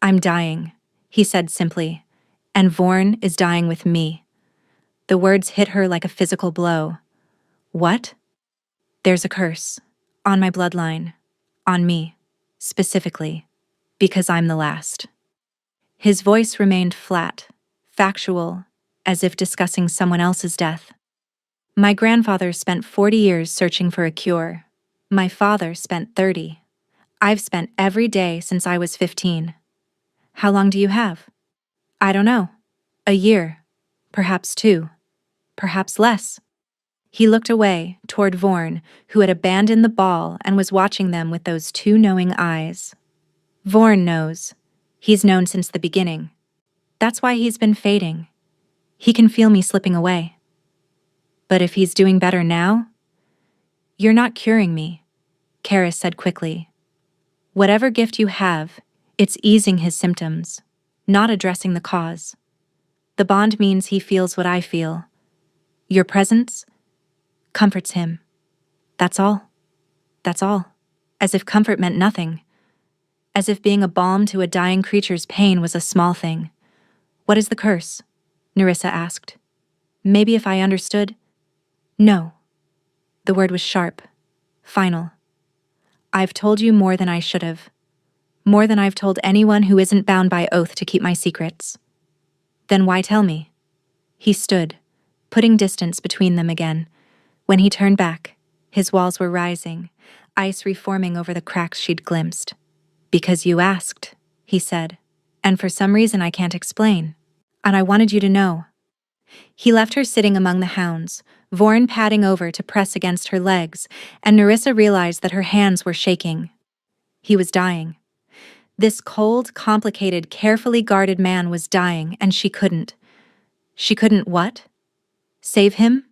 I'm dying, he said simply, and Vorn is dying with me. The words hit her like a physical blow. What? There's a curse. On my bloodline. On me. Specifically. Because I'm the last. His voice remained flat, factual, as if discussing someone else's death. My grandfather spent 40 years searching for a cure. My father spent 30. I've spent every day since I was 15. How long do you have? I don't know. A year. Perhaps 2. Perhaps less. He looked away, toward Vorn, who had abandoned the ball and was watching them with those 2 knowing eyes. Vorn knows. He's known since the beginning. That's why he's been fading. He can feel me slipping away. But if he's doing better now? You're not curing me, Karis said quickly. Whatever gift you have, it's easing his symptoms, not addressing the cause. The bond means he feels what I feel. Your presence comforts him. That's all. That's all. As if comfort meant nothing. As if being a balm to a dying creature's pain was a small thing. What is the curse? Nerissa asked. Maybe if I understood. No. The word was sharp. Final. I've told you more than I should have. More than I've told anyone who isn't bound by oath to keep my secrets. Then why tell me? He stood, putting distance between them again. When he turned back, his walls were rising, ice reforming over the cracks she'd glimpsed. Because you asked, he said, and for some reason I can't explain. And I wanted you to know. He left her sitting among the hounds, Vorn padding over to press against her legs, and Nerissa realized that her hands were shaking. He was dying. This cold, complicated, carefully guarded man was dying, and she couldn't. She couldn't what? Save him?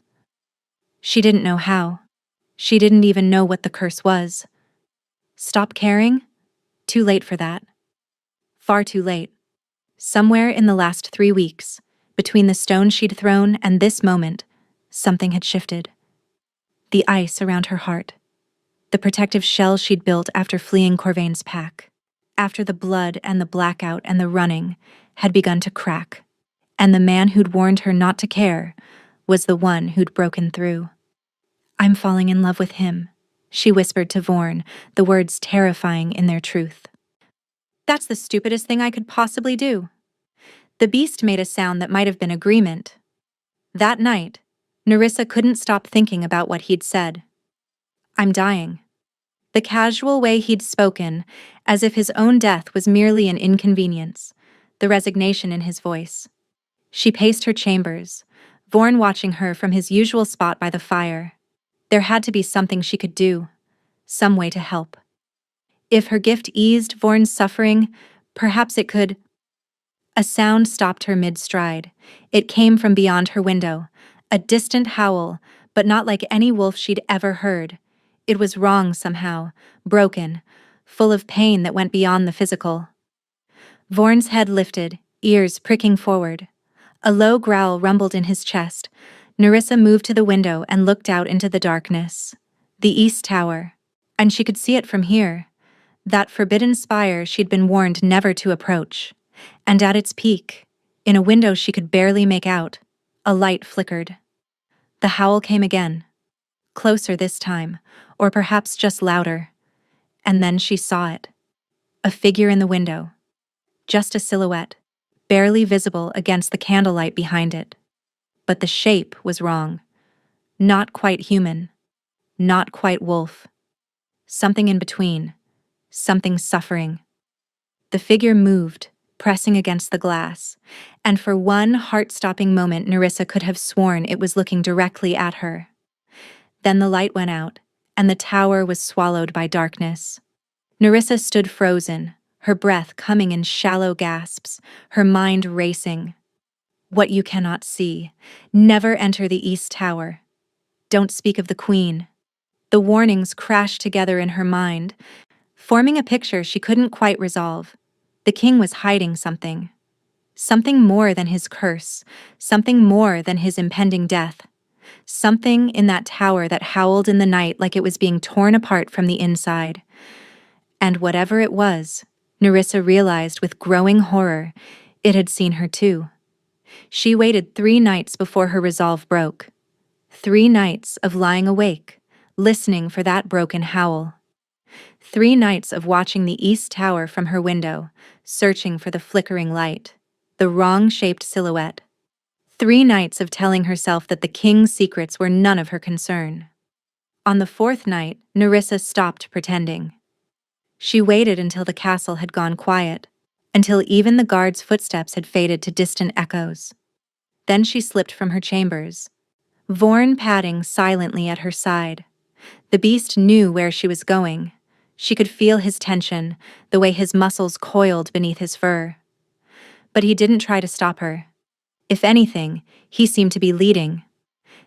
She didn't know how. She didn't even know what the curse was. Stop caring? Too late for that. Far too late. Somewhere in the last 3 weeks, between the stone she'd thrown and this moment, something had shifted. The ice around her heart. The protective shell she'd built after fleeing Corvain's pack. After the blood and the blackout and the running had begun to crack. And the man who'd warned her not to care was the one who'd broken through. I'm falling in love with him, she whispered to Vorn, the words terrifying in their truth. That's the stupidest thing I could possibly do. The beast made a sound that might have been agreement. That night, Nerissa couldn't stop thinking about what he'd said. I'm dying. The casual way he'd spoken, as if his own death was merely an inconvenience, the resignation in his voice. She paced her chambers, Vorn watching her from his usual spot by the fire. There had to be something she could do, some way to help. If her gift eased Vorn's suffering, perhaps it could. A sound stopped her mid-stride. It came from beyond her window, a distant howl, but not like any wolf she'd ever heard. It was wrong somehow, broken, full of pain that went beyond the physical. Vorn's head lifted, ears pricking forward. A low growl rumbled in his chest. Nerissa moved to the window and looked out into the darkness. The East Tower. And she could see it from here. That forbidden spire she'd been warned never to approach. And at its peak, in a window she could barely make out, a light flickered. The howl came again. Closer this time, or perhaps just louder. And then she saw it. A figure in the window. Just a silhouette, barely visible against the candlelight behind it. But the shape was wrong. Not quite human. Not quite wolf. Something in between. Something suffering. The figure moved, pressing against the glass, and for one heart-stopping moment Nerissa could have sworn it was looking directly at her. Then the light went out, and the tower was swallowed by darkness. Nerissa stood frozen, her breath coming in shallow gasps, her mind racing. What you cannot see. Never enter the East Tower. Don't speak of the Queen. The warnings crashed together in her mind, forming a picture she couldn't quite resolve. The king was hiding something. Something more than his curse, something more than his impending death. Something in that tower that howled in the night like it was being torn apart from the inside. And whatever it was, Nerissa realized with growing horror, it had seen her too. She waited 3 nights before her resolve broke. 3 nights of lying awake, listening for that broken howl. 3 nights of watching the East Tower from her window, searching for the flickering light, the wrong-shaped silhouette. 3 nights of telling herself that the king's secrets were none of her concern. On the 4th night, Nerissa stopped pretending. She waited until the castle had gone quiet, until even the guards' footsteps had faded to distant echoes. Then she slipped from her chambers, Vorn padding silently at her side. The beast knew where she was going. She could feel his tension, the way his muscles coiled beneath his fur. But he didn't try to stop her. If anything, he seemed to be leading.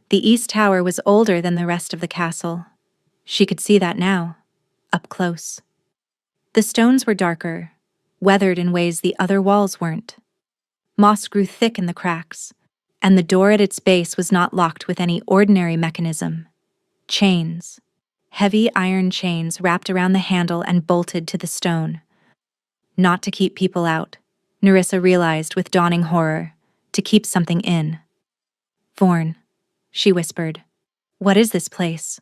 The East Tower was older than the rest of the castle. She could see that now, up close. The stones were darker, weathered in ways the other walls weren't. Moss grew thick in the cracks, and the door at its base was not locked with any ordinary mechanism. Chains. Heavy iron chains wrapped around the handle and bolted to the stone. Not to keep people out, Nerissa realized with dawning horror, to keep something in. Vorn, she whispered. What is this place?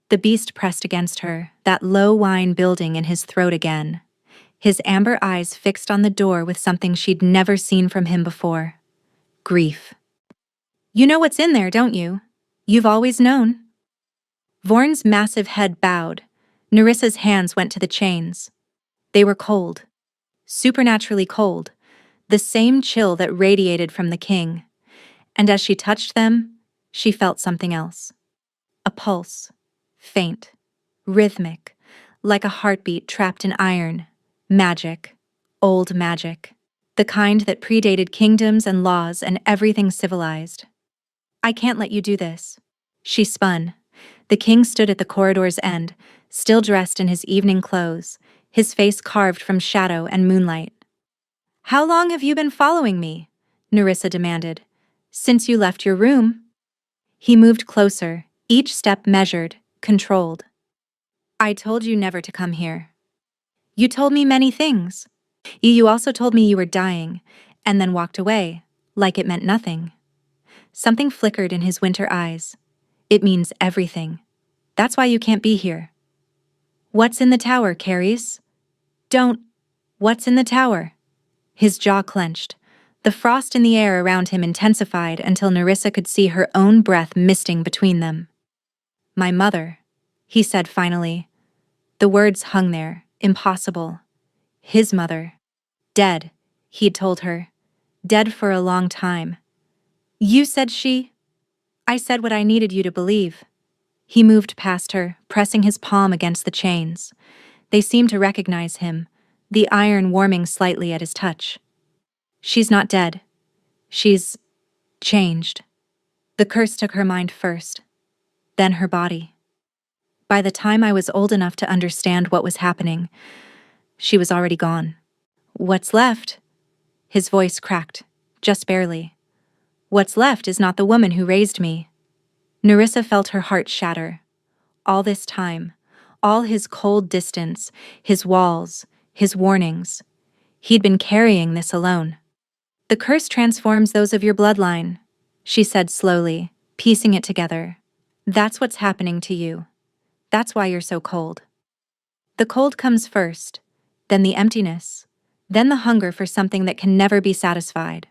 The beast pressed against her, that low whine building in his throat again. His amber eyes fixed on the door with something she'd never seen from him before. Grief. You know what's in there, don't you? You've always known. Vorn's massive head bowed. Nerissa's hands went to the chains. They were cold. Supernaturally cold. The same chill that radiated from the king. And as she touched them, she felt something else. A pulse. Faint. Rhythmic. Like a heartbeat trapped in iron. Magic. Old magic. The kind that predated kingdoms and laws and everything civilized. I can't let you do this. She spun. The king stood at the corridor's end, still dressed in his evening clothes, his face carved from shadow and moonlight. How long have you been following me? Nerissa demanded. Since you left your room. He moved closer, each step measured, controlled. I told you never to come here. You told me many things. You also told me you were dying, and then walked away, like it meant nothing. Something flickered in his winter eyes. It means everything. That's why you can't be here. What's in the tower, Caris? Don't. What's in the tower? His jaw clenched. The frost in the air around him intensified until Nerissa could see her own breath misting between them. My mother, he said finally. The words hung there, impossible. His mother. Dead, he'd told her. Dead for a long time. You said she? I said what I needed you to believe. He moved past her, pressing his palm against the chains. They seemed to recognize him, the iron warming slightly at his touch. She's not dead. She's changed. The curse took her mind first, then her body. By the time I was old enough to understand what was happening, she was already gone. What's left? His voice cracked, just barely. What's left is not the woman who raised me. Nerissa felt her heart shatter. All this time, all his cold distance, his walls, his warnings. He'd been carrying this alone. The curse transforms those of your bloodline, she said slowly, piecing it together. That's what's happening to you. That's why you're so cold. The cold comes first, then the emptiness, then the hunger for something that can never be satisfied.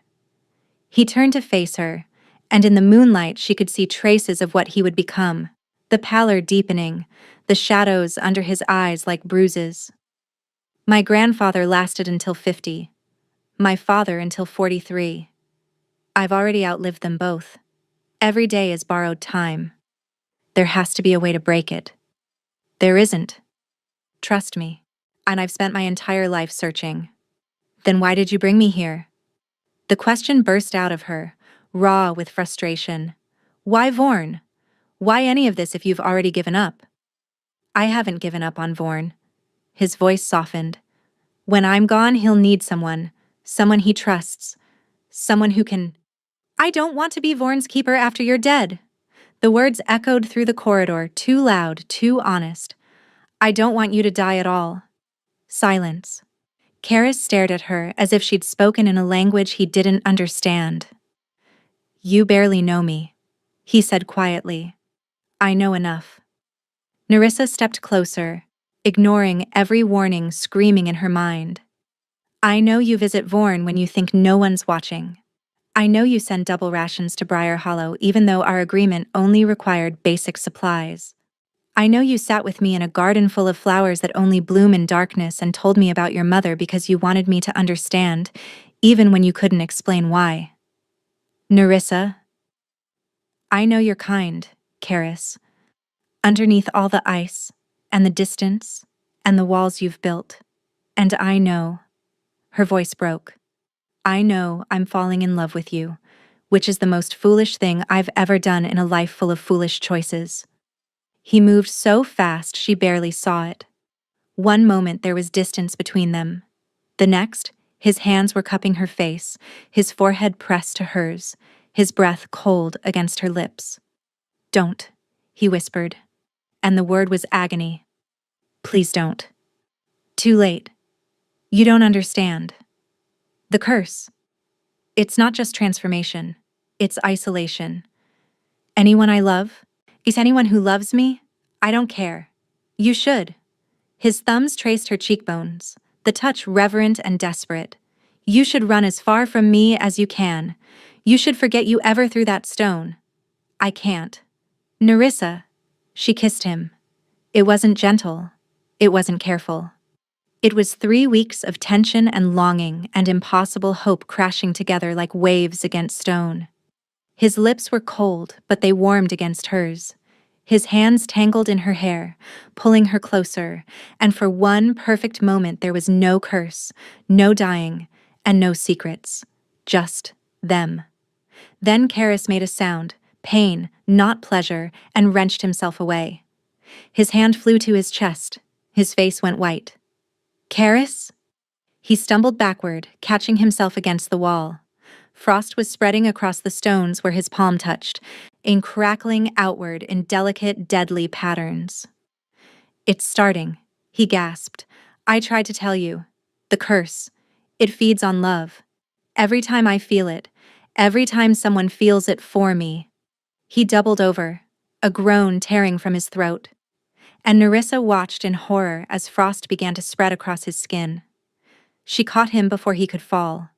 He turned to face her, and in the moonlight she could see traces of what he would become, the pallor deepening, the shadows under his eyes like bruises. My grandfather lasted until 50. My father until 43. I've already outlived them both. Every day is borrowed time. There has to be a way to break it. There isn't. Trust me. And I've spent my entire life searching. Then why did you bring me here? The question burst out of her, raw with frustration. Why Vorn? Why any of this if you've already given up? I haven't given up on Vorn. His voice softened. When I'm gone, he'll need someone he trusts, someone who can... I don't want to be Vorn's keeper after you're dead. The words echoed through the corridor, too loud, too honest. I don't want you to die at all. Silence. Caris stared at her as if she'd spoken in a language he didn't understand. You barely know me, he said quietly. I know enough. Nerissa stepped closer, ignoring every warning screaming in her mind. I know you visit Vorn when you think no one's watching. I know you send double rations to Briar Hollow even though our agreement only required basic supplies. I know you sat with me in a garden full of flowers that only bloom in darkness and told me about your mother because you wanted me to understand, even when you couldn't explain why. Nerissa, I know you're kind, Karis. Underneath all the ice, and the distance, and the walls you've built. And I know, her voice broke. I know I'm falling in love with you, which is the most foolish thing I've ever done in a life full of foolish choices. He moved so fast she barely saw it. One moment there was distance between them. The next, his hands were cupping her face, his forehead pressed to hers, his breath cold against her lips. Don't, he whispered, and the word was agony. Please don't. Too late. You don't understand. The curse. It's not just transformation. It's isolation. Anyone I love? Is anyone who loves me? I don't care. You should. His thumbs traced her cheekbones, the touch reverent and desperate. You should run as far from me as you can. You should forget you ever threw that stone. I can't. Nerissa. She kissed him. It wasn't gentle. It wasn't careful. It was 3 weeks of tension and longing and impossible hope crashing together like waves against stone. His lips were cold, but they warmed against hers. His hands tangled in her hair, pulling her closer, and for one perfect moment there was no curse, no dying, and no secrets. Just them. Then Karis made a sound, pain, not pleasure, and wrenched himself away. His hand flew to his chest. His face went white. Karis? He stumbled backward, catching himself against the wall. Frost was spreading across the stones where his palm touched, in crackling outward in delicate, deadly patterns. It's starting, he gasped. I tried to tell you. The curse. It feeds on love. Every time I feel it, every time someone feels it for me. He doubled over, a groan tearing from his throat. And Nerissa watched in horror as frost began to spread across his skin. She caught him before he could fall.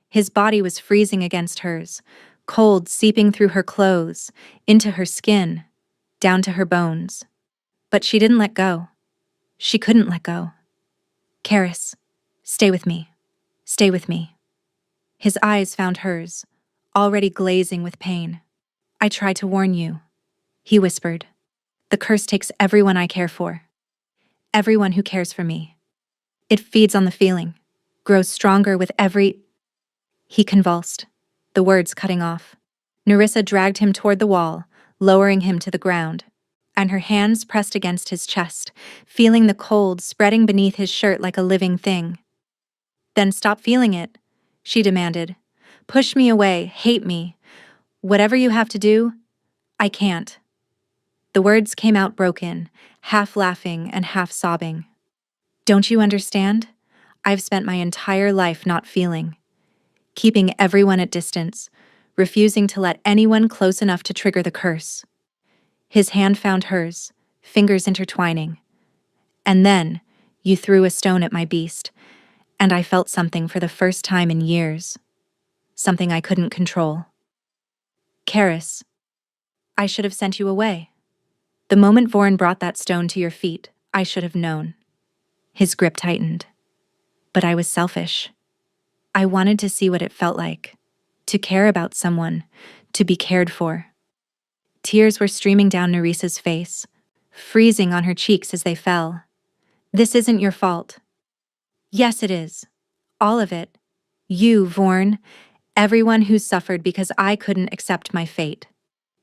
His body was freezing against hers, cold seeping through her clothes, into her skin, down to her bones. But she didn't let go. She couldn't let go. Karis, stay with me. Stay with me. His eyes found hers, already glazing with pain. I tried to warn you, he whispered. The curse takes everyone I care for. Everyone who cares for me. It feeds on the feeling, grows stronger with every... He convulsed, the words cutting off. Nerissa dragged him toward the wall, lowering him to the ground, and her hands pressed against his chest, feeling the cold spreading beneath his shirt like a living thing. Then stop feeling it, she demanded. Push me away, hate me. Whatever you have to do, I can't. The words came out broken, half laughing and half sobbing. Don't you understand? I've spent my entire life not feeling. Keeping everyone at distance, refusing to let anyone close enough to trigger the curse. His hand found hers, fingers intertwining. And then, you threw a stone at my beast, and I felt something for the first time in years. Something I couldn't control. Karis, I should have sent you away. The moment Vorn brought that stone to your feet, I should have known. His grip tightened. But I was selfish. I wanted to see what it felt like, to care about someone, to be cared for. Tears were streaming down Nerissa's face, freezing on her cheeks as they fell. This isn't your fault. Yes, it is. All of it. You, Vorn, everyone who suffered because I couldn't accept my fate.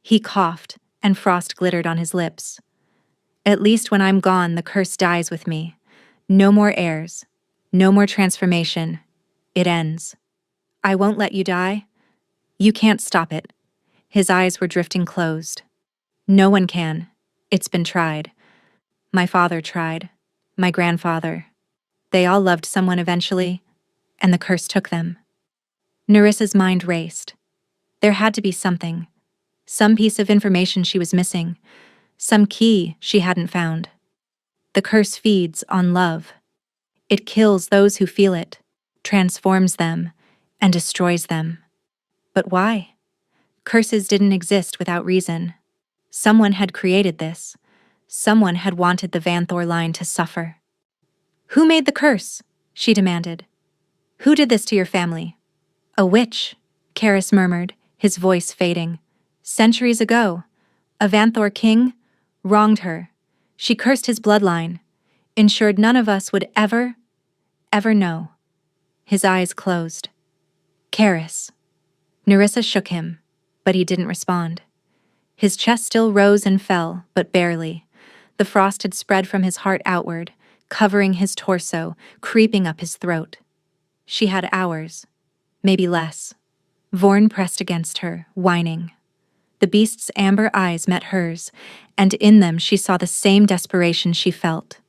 He coughed, and frost glittered on his lips. At least when I'm gone, the curse dies with me. No more heirs. No more transformation. It ends. I won't let you die. You can't stop it. His eyes were drifting closed. No one can. It's been tried. My father tried. My grandfather. They all loved someone eventually, and the curse took them. Nerissa's mind raced. There had to be something some piece of information she was missing, some key she hadn't found. The curse feeds on love. It kills those who feel it, transforms them, and destroys them. But why? Curses didn't exist without reason. Someone had created this. Someone had wanted the Vanthor line to suffer. "Who made the curse?" she demanded. "Who did this to your family?" "A witch," Karis murmured, his voice fading. "Centuries ago, a Vanthor king wronged her. She cursed his bloodline, ensured none of us would ever know." His eyes closed. "Karis." Nerissa shook him, but he didn't respond. His chest still rose and fell, but barely. The frost had spread from his heart outward, covering his torso, creeping up his throat. She had hours, maybe less. Vorn pressed against her, whining. The beast's amber eyes met hers, and in them she saw the same desperation she felt.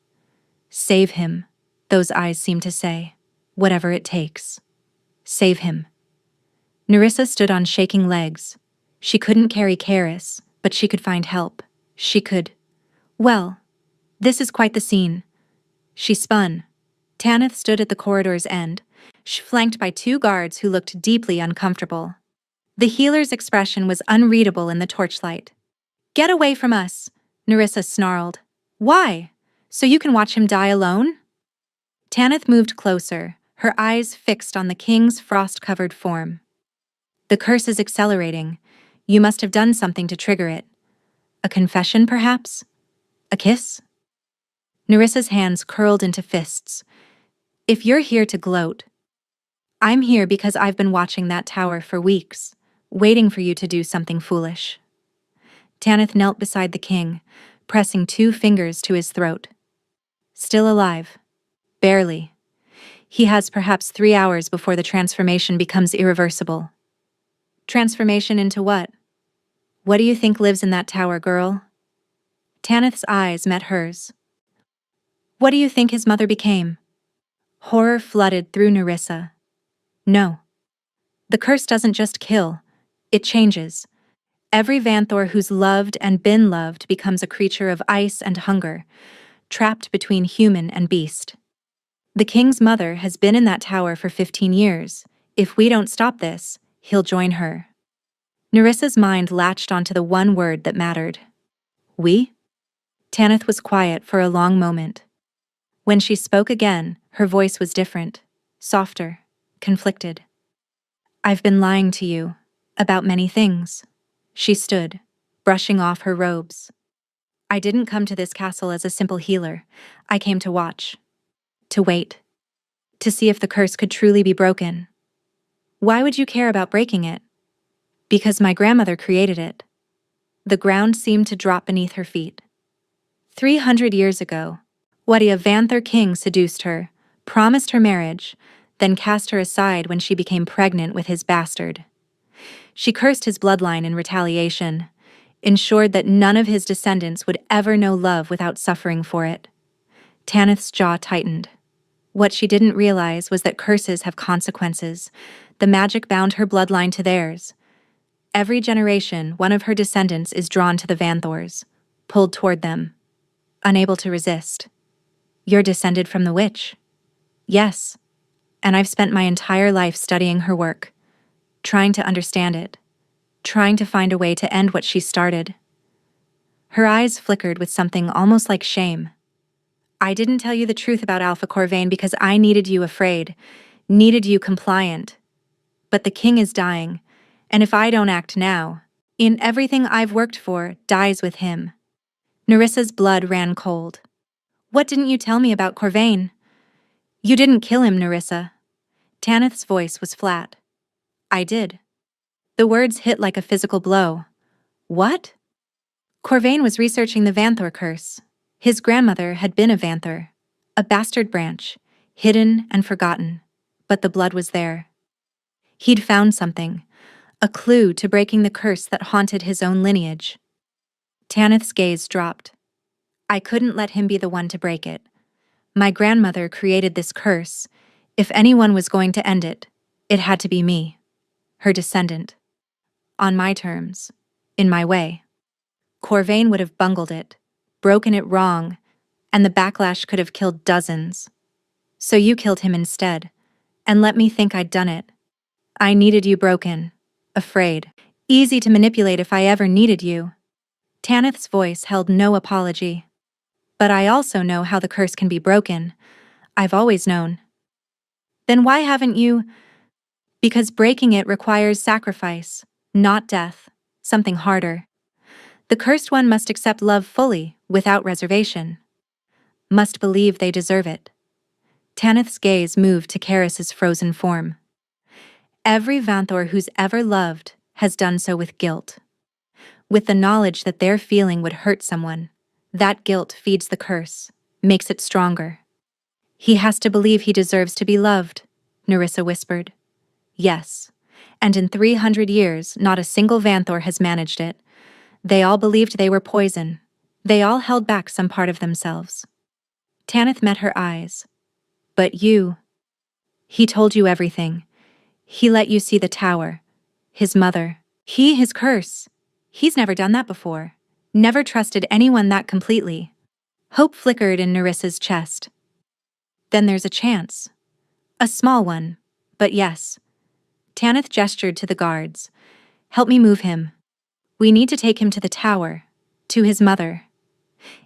"Save him," those eyes seemed to say. "Whatever it takes. Save him." Nerissa stood on shaking legs. She couldn't carry Karis, but she could find help. She could. "Well, this is quite the scene." She spun. Tanith stood at the corridor's end, flanked by two guards who looked deeply uncomfortable. The healer's expression was unreadable in the torchlight. "Get away from us," Nerissa snarled. "Why? So you can watch him die alone?" Tanith moved closer, her eyes fixed on the king's frost-covered form. "The curse is accelerating. You must have done something to trigger it. A confession, perhaps? A kiss?" Nerissa's hands curled into fists. "If you're here to gloat, I'm here because I've been watching that tower for weeks, waiting for you to do something foolish." Tanith knelt beside the king, pressing 2 fingers to his throat. "Still alive. Barely. He has perhaps 3 hours before the transformation becomes irreversible." "Transformation into what? What do you think lives in that tower, girl?" Tanith's eyes met hers. "What do you think his mother became?" Horror flooded through Nerissa. "No. The curse doesn't just kill, it changes. Every Vanthor who's loved and been loved becomes a creature of ice and hunger, trapped between human and beast. The king's mother has been in that tower for 15 years. If we don't stop this, he'll join her." Nerissa's mind latched onto the one word that mattered. "We?" Tanith was quiet for a long moment. When she spoke again, her voice was different, softer, conflicted. "I've been lying to you about many things." She stood, brushing off her robes. "I didn't come to this castle as a simple healer. I came to watch. To wait. To see if the curse could truly be broken." "Why would you care about breaking it?" "Because my grandmother created it." The ground seemed to drop beneath her feet. 300 years ago, Wadi, a Vanthor king, seduced her, promised her marriage, then cast her aside when she became pregnant with his bastard. She cursed his bloodline in retaliation, ensured that none of his descendants would ever know love without suffering for it. Tanith's jaw tightened. What she didn't realize was that curses have consequences. The magic bound her bloodline to theirs. Every generation, one of her descendants is drawn to the Vanthors, pulled toward them, unable to resist. "You're descended from the witch." "Yes, and I've spent my entire life studying her work, trying to understand it, trying to find a way to end what she started." Her eyes flickered with something almost like shame. "I didn't tell you the truth about Alpha Corvain because I needed you afraid, needed you compliant. But the king is dying, and if I don't act now, in everything I've worked for dies with him." Nerissa's blood ran cold. "What didn't you tell me about Corvain?" "You didn't kill him, Nerissa." Tanith's voice was flat. "I did." The words hit like a physical blow. "What?" "Corvain was researching the Vanthor curse. His grandmother had been a Vanthor, a bastard branch, hidden and forgotten, but the blood was there. He'd found something, a clue to breaking the curse that haunted his own lineage." Tanith's gaze dropped. "I couldn't let him be the one to break it. My grandmother created this curse. If anyone was going to end it, it had to be me, her descendant. On my terms, in my way. Corvain would have bungled it, broken it wrong, and the backlash could have killed dozens. So you killed him instead, and let me think I'd done it. I needed you broken, afraid, easy to manipulate if I ever needed you. Tanith's voice held no apology. But I also know how the curse can be broken. I've always known. Then why haven't you? Because breaking it requires sacrifice, not death, something harder. The cursed one must accept love fully, without reservation. Must believe they deserve it. Tanith's gaze moved to Karis's frozen form. Every Vanthor who's ever loved has done so with guilt. With the knowledge that their feeling would hurt someone, that guilt feeds the curse, makes it stronger. He has to believe he deserves to be loved, Nerissa whispered. Yes, and in 300 years, not a single Vanthor has managed it. They all believed they were poison. They all held back some part of themselves. Tanith met her eyes. But you. He told you everything. He let you see the tower. His mother. His curse. He's never done that before. Never trusted anyone that completely. Hope flickered in Nerissa's chest. Then there's a chance. A small one, but yes. Tanith gestured to the guards. Help me move him. We need to take him to the tower, to his mother.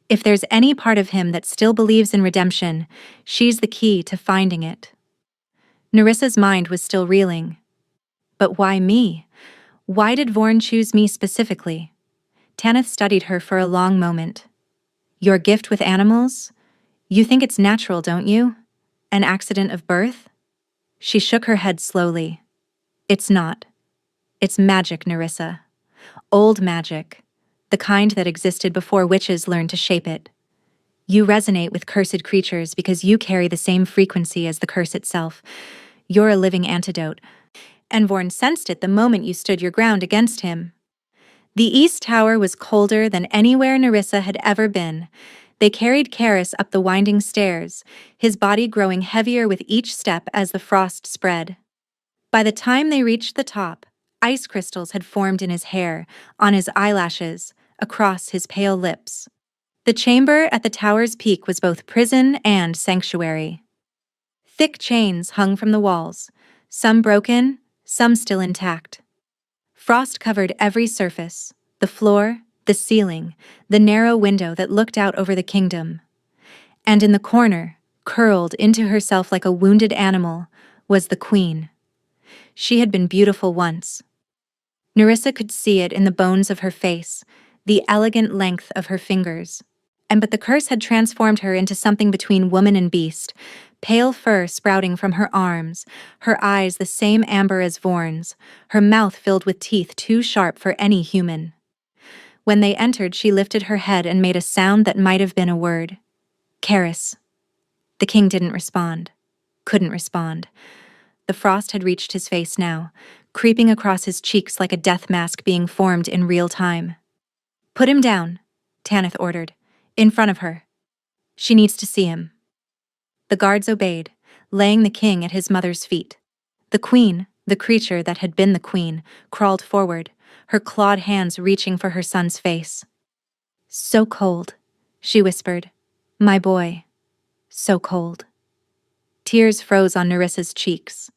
If there's any part of him that still believes in redemption, she's the key to finding it. Nerissa's mind was still reeling. But why me? Why did Vorn choose me specifically? Tanith studied her for a long moment. Your gift with animals? You think it's natural, don't you? An accident of birth? She shook her head slowly. It's not. It's magic, Nerissa. Old magic. The kind that existed before witches learned to shape it. You resonate with cursed creatures because you carry the same frequency as the curse itself. You're a living antidote. And Vorn sensed it the moment you stood your ground against him. The East Tower was colder than anywhere Nerissa had ever been. They carried Karis up the winding stairs, his body growing heavier with each step as the frost spread. By the time they reached the top, ice crystals had formed in his hair, on his eyelashes, across his pale lips. The chamber at the tower's peak was both prison and sanctuary. Thick chains hung from the walls, some broken, some still intact. Frost covered every surface, the floor, the ceiling, the narrow window that looked out over the kingdom. And in the corner, curled into herself like a wounded animal, was the queen. She had been beautiful once. Nerissa could see it in the bones of her face, the elegant length of her fingers. But the curse had transformed her into something between woman and beast, pale fur sprouting from her arms, her eyes the same amber as Vorn's, her mouth filled with teeth too sharp for any human. When they entered, she lifted her head and made a sound that might have been a word. Karis. The king didn't respond. Couldn't respond. The frost had reached his face now, creeping across his cheeks like a death mask being formed in real time. Put him down, Tanith ordered, in front of her. She needs to see him. The guards obeyed, laying the king at his mother's feet. The queen, the creature that had been the queen, crawled forward, her clawed hands reaching for her son's face. So cold, she whispered. My boy. So cold. Tears froze on Nerissa's cheeks.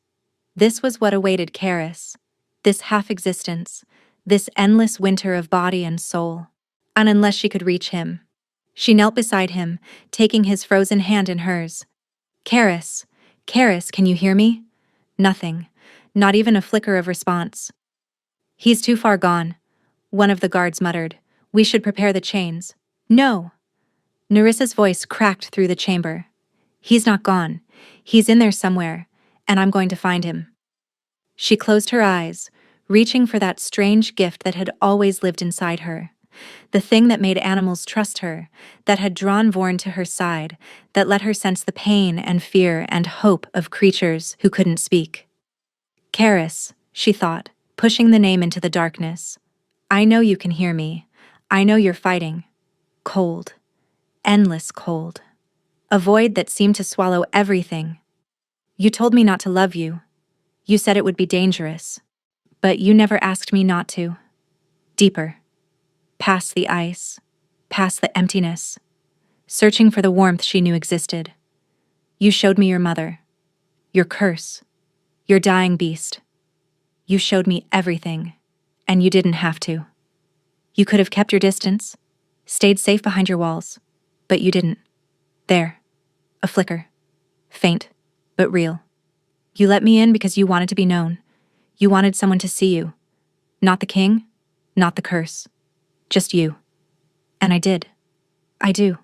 This was what awaited Karis. This half-existence, this endless winter of body and soul. And unless she could reach him. She knelt beside him, taking his frozen hand in hers. Karis, Karis, can you hear me? Nothing, not even a flicker of response. He's too far gone, one of the guards muttered. We should prepare the chains. No. Nerissa's voice cracked through the chamber. He's not gone. He's in there somewhere, and I'm going to find him. She closed her eyes, reaching for that strange gift that had always lived inside her. The thing that made animals trust her, that had drawn Vorn to her side, that let her sense the pain and fear and hope of creatures who couldn't speak. Karis, she thought, pushing the name into the darkness. I know you can hear me. I know you're fighting. Cold. Endless cold. A void that seemed to swallow everything. You told me not to love you. You said it would be dangerous. But you never asked me not to. Deeper, past the ice, past the emptiness, searching for the warmth she knew existed. You showed me your mother, your curse, your dying beast. You showed me everything, and you didn't have to. You could have kept your distance, stayed safe behind your walls, but you didn't. There, a flicker, faint, but real. You let me in because you wanted to be known. You wanted someone to see you. Not the king, not the curse. Just you. And I did. I do.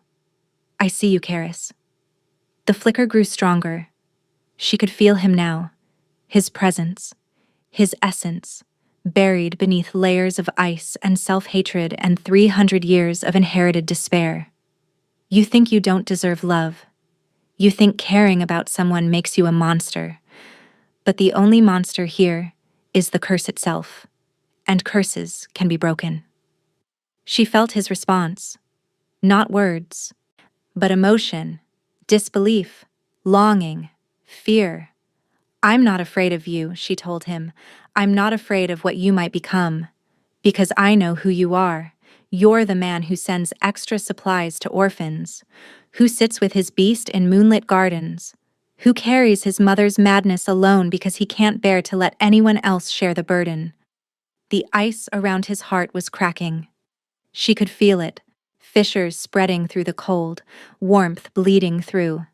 I see you, Karis. The flicker grew stronger. She could feel him now. His presence. His essence. Buried beneath layers of ice and self-hatred and 300 years of inherited despair. You think you don't deserve love. You think caring about someone makes you a monster. But the only monster here is the curse itself. And curses can be broken. She felt his response. Not words, but emotion, disbelief, longing, fear. I'm not afraid of you, she told him. I'm not afraid of what you might become. Because I know who you are. You're the man who sends extra supplies to orphans, who sits with his beast in moonlit gardens, who carries his mother's madness alone because he can't bear to let anyone else share the burden. The ice around his heart was cracking. She could feel it, fissures spreading through the cold, warmth bleeding through.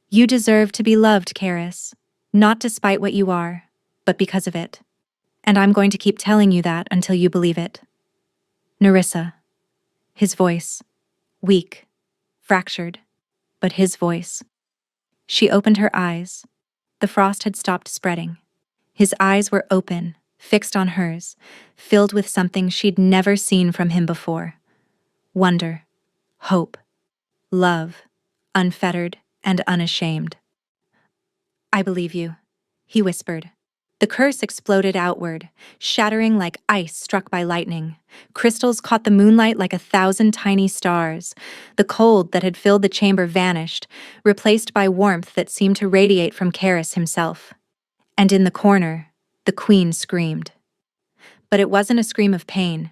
You deserve to be loved, Karis, not despite what you are, but because of it. And I'm going to keep telling you that until you believe it. Nerissa. His voice. Weak. Fractured. But his voice. She opened her eyes. The frost had stopped spreading. His eyes were open, fixed on hers, filled with something she'd never seen from him before. Wonder. Hope. Love. Unfettered and unashamed. I believe you, he whispered. The curse exploded outward, shattering like ice struck by lightning. Crystals caught the moonlight like 1,000 tiny stars. The cold that had filled the chamber vanished, replaced by warmth that seemed to radiate from Karis himself. And in the corner, the queen screamed. But it wasn't a scream of pain.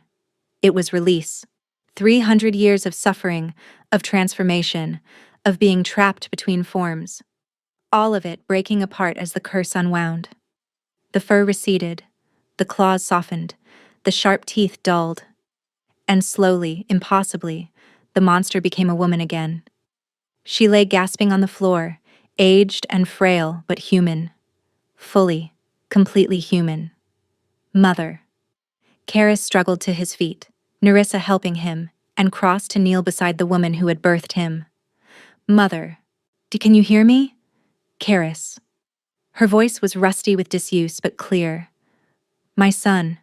It was release. 300 years of suffering, of transformation, of being trapped between forms. All of it breaking apart as the curse unwound. The fur receded, the claws softened, the sharp teeth dulled. And slowly, impossibly, the monster became a woman again. She lay gasping on the floor, aged and frail but human. Fully, completely human. Mother. Karis struggled to his feet, Nerissa helping him, and crossed to kneel beside the woman who had birthed him. Mother. Can you hear me? Karis. Her voice was rusty with disuse but clear. My son.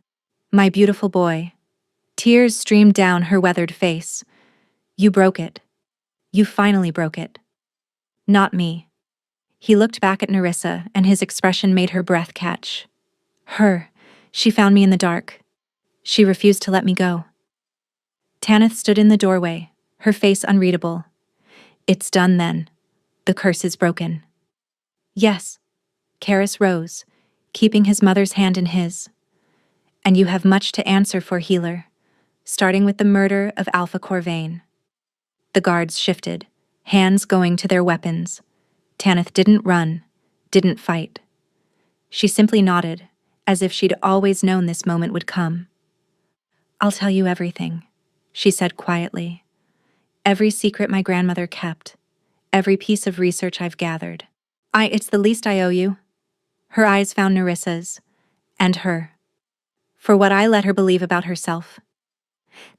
My beautiful boy. Tears streamed down her weathered face. You broke it. You finally broke it. Not me. He looked back at Nerissa, and his expression made her breath catch. Her. She found me in the dark. She refused to let me go. Tanith stood in the doorway, her face unreadable. It's done then. The curse is broken. Yes. Karis rose, keeping his mother's hand in his. And you have much to answer for, healer, starting with the murder of Alpha Corvain. The guards shifted, hands going to their weapons. Tanith didn't run, didn't fight. She simply nodded, as if she'd always known this moment would come. I'll tell you everything, she said quietly. Every secret my grandmother kept, every piece of research I've gathered. It's the least I owe you. Her eyes found Nerissa's, and her. For what I let her believe about herself.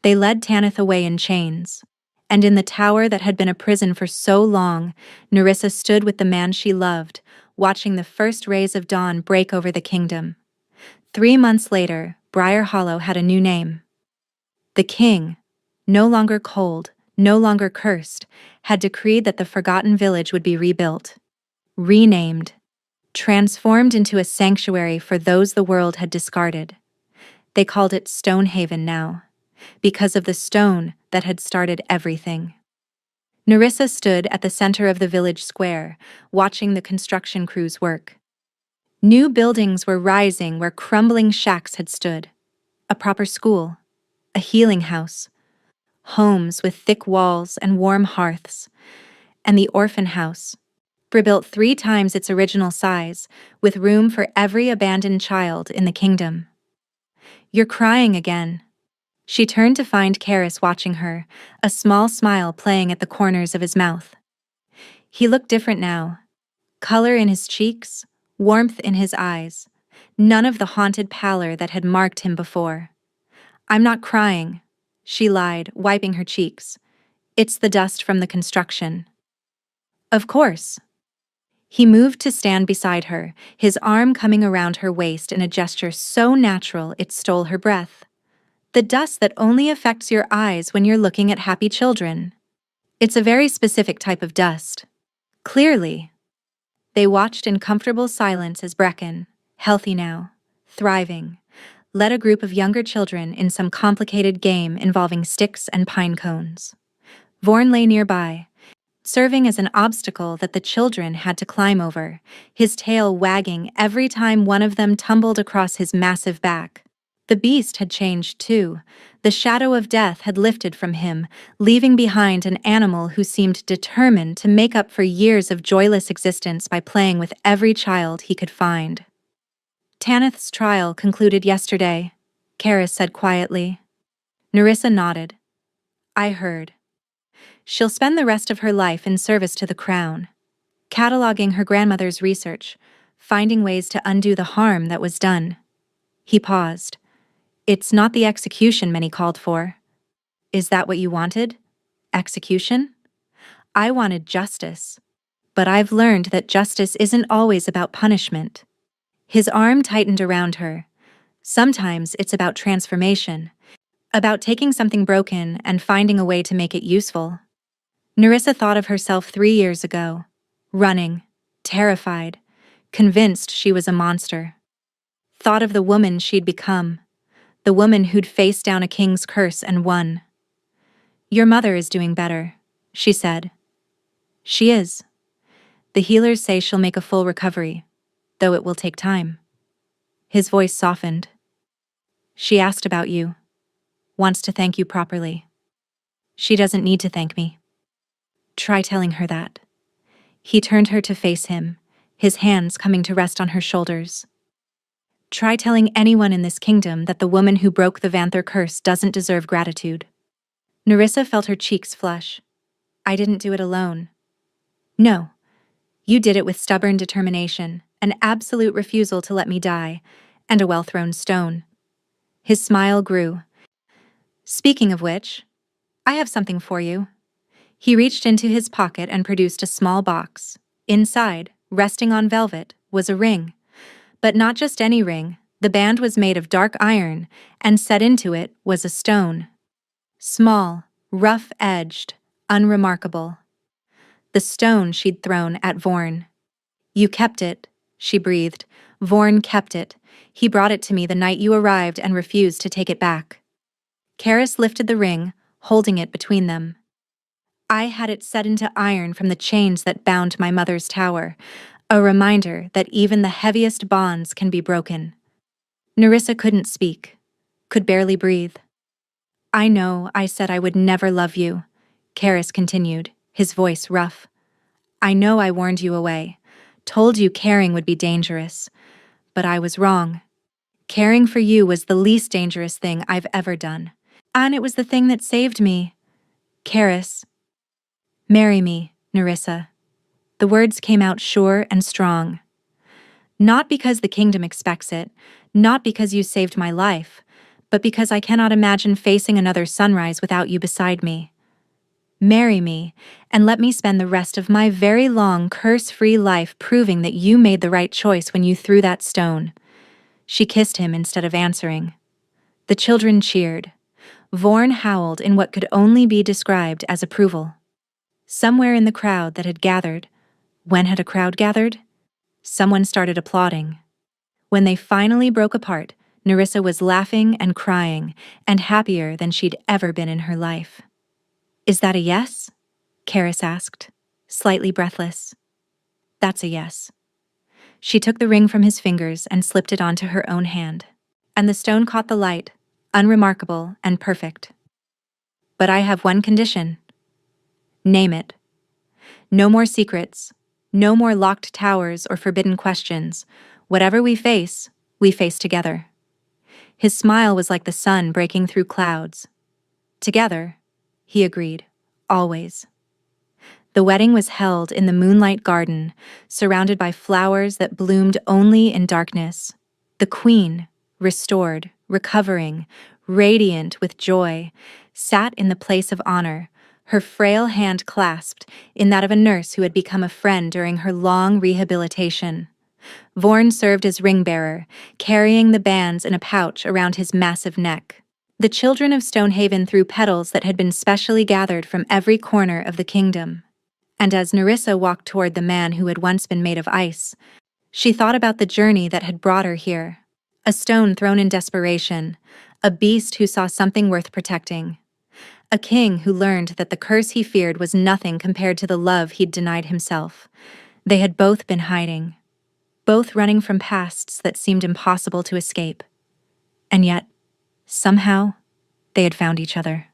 They led Tanith away in chains, and in the tower that had been a prison for so long, Nerissa stood with the man she loved, watching the first rays of dawn break over the kingdom. 3 months later, Briar Hollow had a new name. The king, no longer cold, no longer cursed, had decreed that the forgotten village would be rebuilt, renamed, transformed into a sanctuary for those the world had discarded. They called it Stonehaven now, because of the stone that had started everything. Nerissa stood at the center of the village square, watching the construction crews work. New buildings were rising where crumbling shacks had stood. A proper school, a healing house, homes with thick walls and warm hearths, and the orphan house, rebuilt 3 times its original size, with room for every abandoned child in the kingdom. "You're crying again." She turned to find Karis watching her, a small smile playing at the corners of his mouth. He looked different now. Color in his cheeks, warmth in his eyes, none of the haunted pallor that had marked him before. "I'm not crying," she lied, wiping her cheeks. "It's the dust from the construction." "Of course." He moved to stand beside her, his arm coming around her waist in a gesture so natural it stole her breath. "The dust that only affects your eyes when you're looking at happy children. It's a very specific type of dust." "Clearly." They watched in comfortable silence as Brecken, healthy now, thriving, led a group of younger children in some complicated game involving sticks and pine cones. Vorn lay nearby, serving as an obstacle that the children had to climb over, his tail wagging every time one of them tumbled across his massive back. The beast had changed too. The shadow of death had lifted from him, leaving behind an animal who seemed determined to make up for years of joyless existence by playing with every child he could find. "Tanith's trial concluded yesterday," Karis said quietly. Nerissa nodded. "I heard. She'll spend the rest of her life in service to the crown, cataloging her grandmother's research, finding ways to undo the harm that was done." He paused. "It's not the execution many called for." "Is that what you wanted? Execution?" "I wanted justice. But I've learned that justice isn't always about punishment." His arm tightened around her. "Sometimes it's about transformation, about taking something broken and finding a way to make it useful." Nerissa thought of herself 3 years ago, running, terrified, convinced she was a monster. Thought of the woman she'd become, the woman who'd faced down a king's curse and won. "Your mother is doing better," she said. "She is. The healers say she'll make a full recovery, though it will take time." His voice softened. "She asked about you. Wants to thank you properly." "She doesn't need to thank me." "Try telling her that." He turned her to face him, his hands coming to rest on her shoulders. "Try telling anyone in this kingdom that the woman who broke the Vanther curse doesn't deserve gratitude." Nerissa felt her cheeks flush. "I didn't do it alone." "No. You did it with stubborn determination, an absolute refusal to let me die, and a well-thrown stone." His smile grew. "Speaking of which, I have something for you." He reached into his pocket and produced a small box. Inside, resting on velvet, was a ring. But not just any ring. The band was made of dark iron, and set into it was a stone. Small, rough-edged, unremarkable. The stone she'd thrown at Vorn. "You kept it," she breathed. "Vorn kept it. He brought it to me the night you arrived and refused to take it back." Karis lifted the ring, holding it between them. "I had it set into iron from the chains that bound my mother's tower, a reminder that even the heaviest bonds can be broken." Nerissa couldn't speak, could barely breathe. "I know I said I would never love you," Karis continued, his voice rough. "I know I warned you away, told you caring would be dangerous, but I was wrong. Caring for you was the least dangerous thing I've ever done, and it was the thing that saved me." "Karis." "Marry me, Nerissa." The words came out sure and strong. "Not because the kingdom expects it, not because you saved my life, but because I cannot imagine facing another sunrise without you beside me. Marry me, and let me spend the rest of my very long, curse-free life proving that you made the right choice when you threw that stone." She kissed him instead of answering. The children cheered. Vorn howled in what could only be described as approval. Somewhere in the crowd that had gathered, when had a crowd gathered? Someone started applauding. When they finally broke apart, Nerissa was laughing and crying, and happier than she'd ever been in her life. "Is that a yes?" Karis asked, slightly breathless. "That's a yes." She took the ring from his fingers and slipped it onto her own hand. And the stone caught the light, unremarkable and perfect. But I have one condition. Name it. No more secrets. No more locked towers or forbidden questions. Whatever we face together. His smile was like the sun breaking through clouds. Together, he agreed, always. The wedding was held in the moonlight garden, surrounded by flowers that bloomed only in darkness. The queen, restored, recovering, radiant with joy, sat in the place of honor, her frail hand clasped in that of a nurse who had become a friend during her long rehabilitation. Vorn served as ring-bearer, carrying the bands in a pouch around his massive neck. The children of Stonehaven threw petals that had been specially gathered from every corner of the kingdom. And as Nerissa walked toward the man who had once been made of ice, she thought about the journey that had brought her here. A stone thrown in desperation, a beast who saw something worth protecting, a king who learned that the curse he feared was nothing compared to the love he'd denied himself. They had both been hiding, both running from pasts that seemed impossible to escape. And yet, somehow, they had found each other.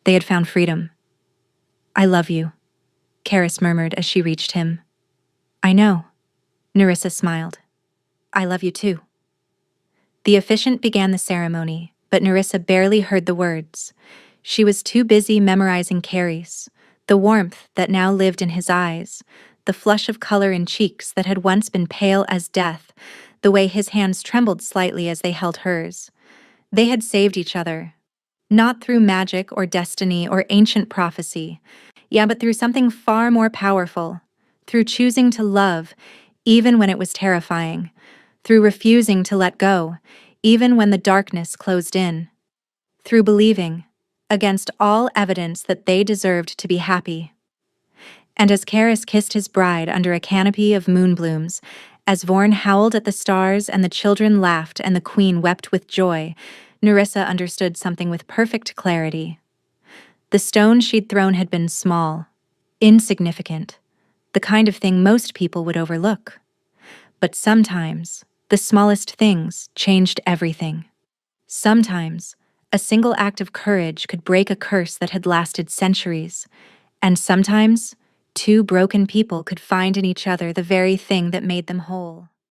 They had found freedom. "I love you," Karis murmured as she reached him. "I know," Nerissa smiled. "I love you too." The officiant began the ceremony, but Nerissa barely heard the words. She was too busy memorizing Karis, the warmth that now lived in his eyes, the flush of color in cheeks that had once been pale as death, the way his hands trembled slightly as they held hers. They had saved each other, not through magic or destiny or ancient prophecy, but through something far more powerful, through choosing to love, even when it was terrifying, through refusing to let go, even when the darkness closed in, through believing, against all evidence, that they deserved to be happy. And as Karis kissed his bride under a canopy of moonblooms, as Vorn howled at the stars and the children laughed and the queen wept with joy, Nerissa understood something with perfect clarity. The stone she'd thrown had been small, insignificant, the kind of thing most people would overlook. But sometimes, the smallest things changed everything. Sometimes, a single act of courage could break a curse that had lasted centuries, and sometimes, two broken people could find in each other the very thing that made them whole.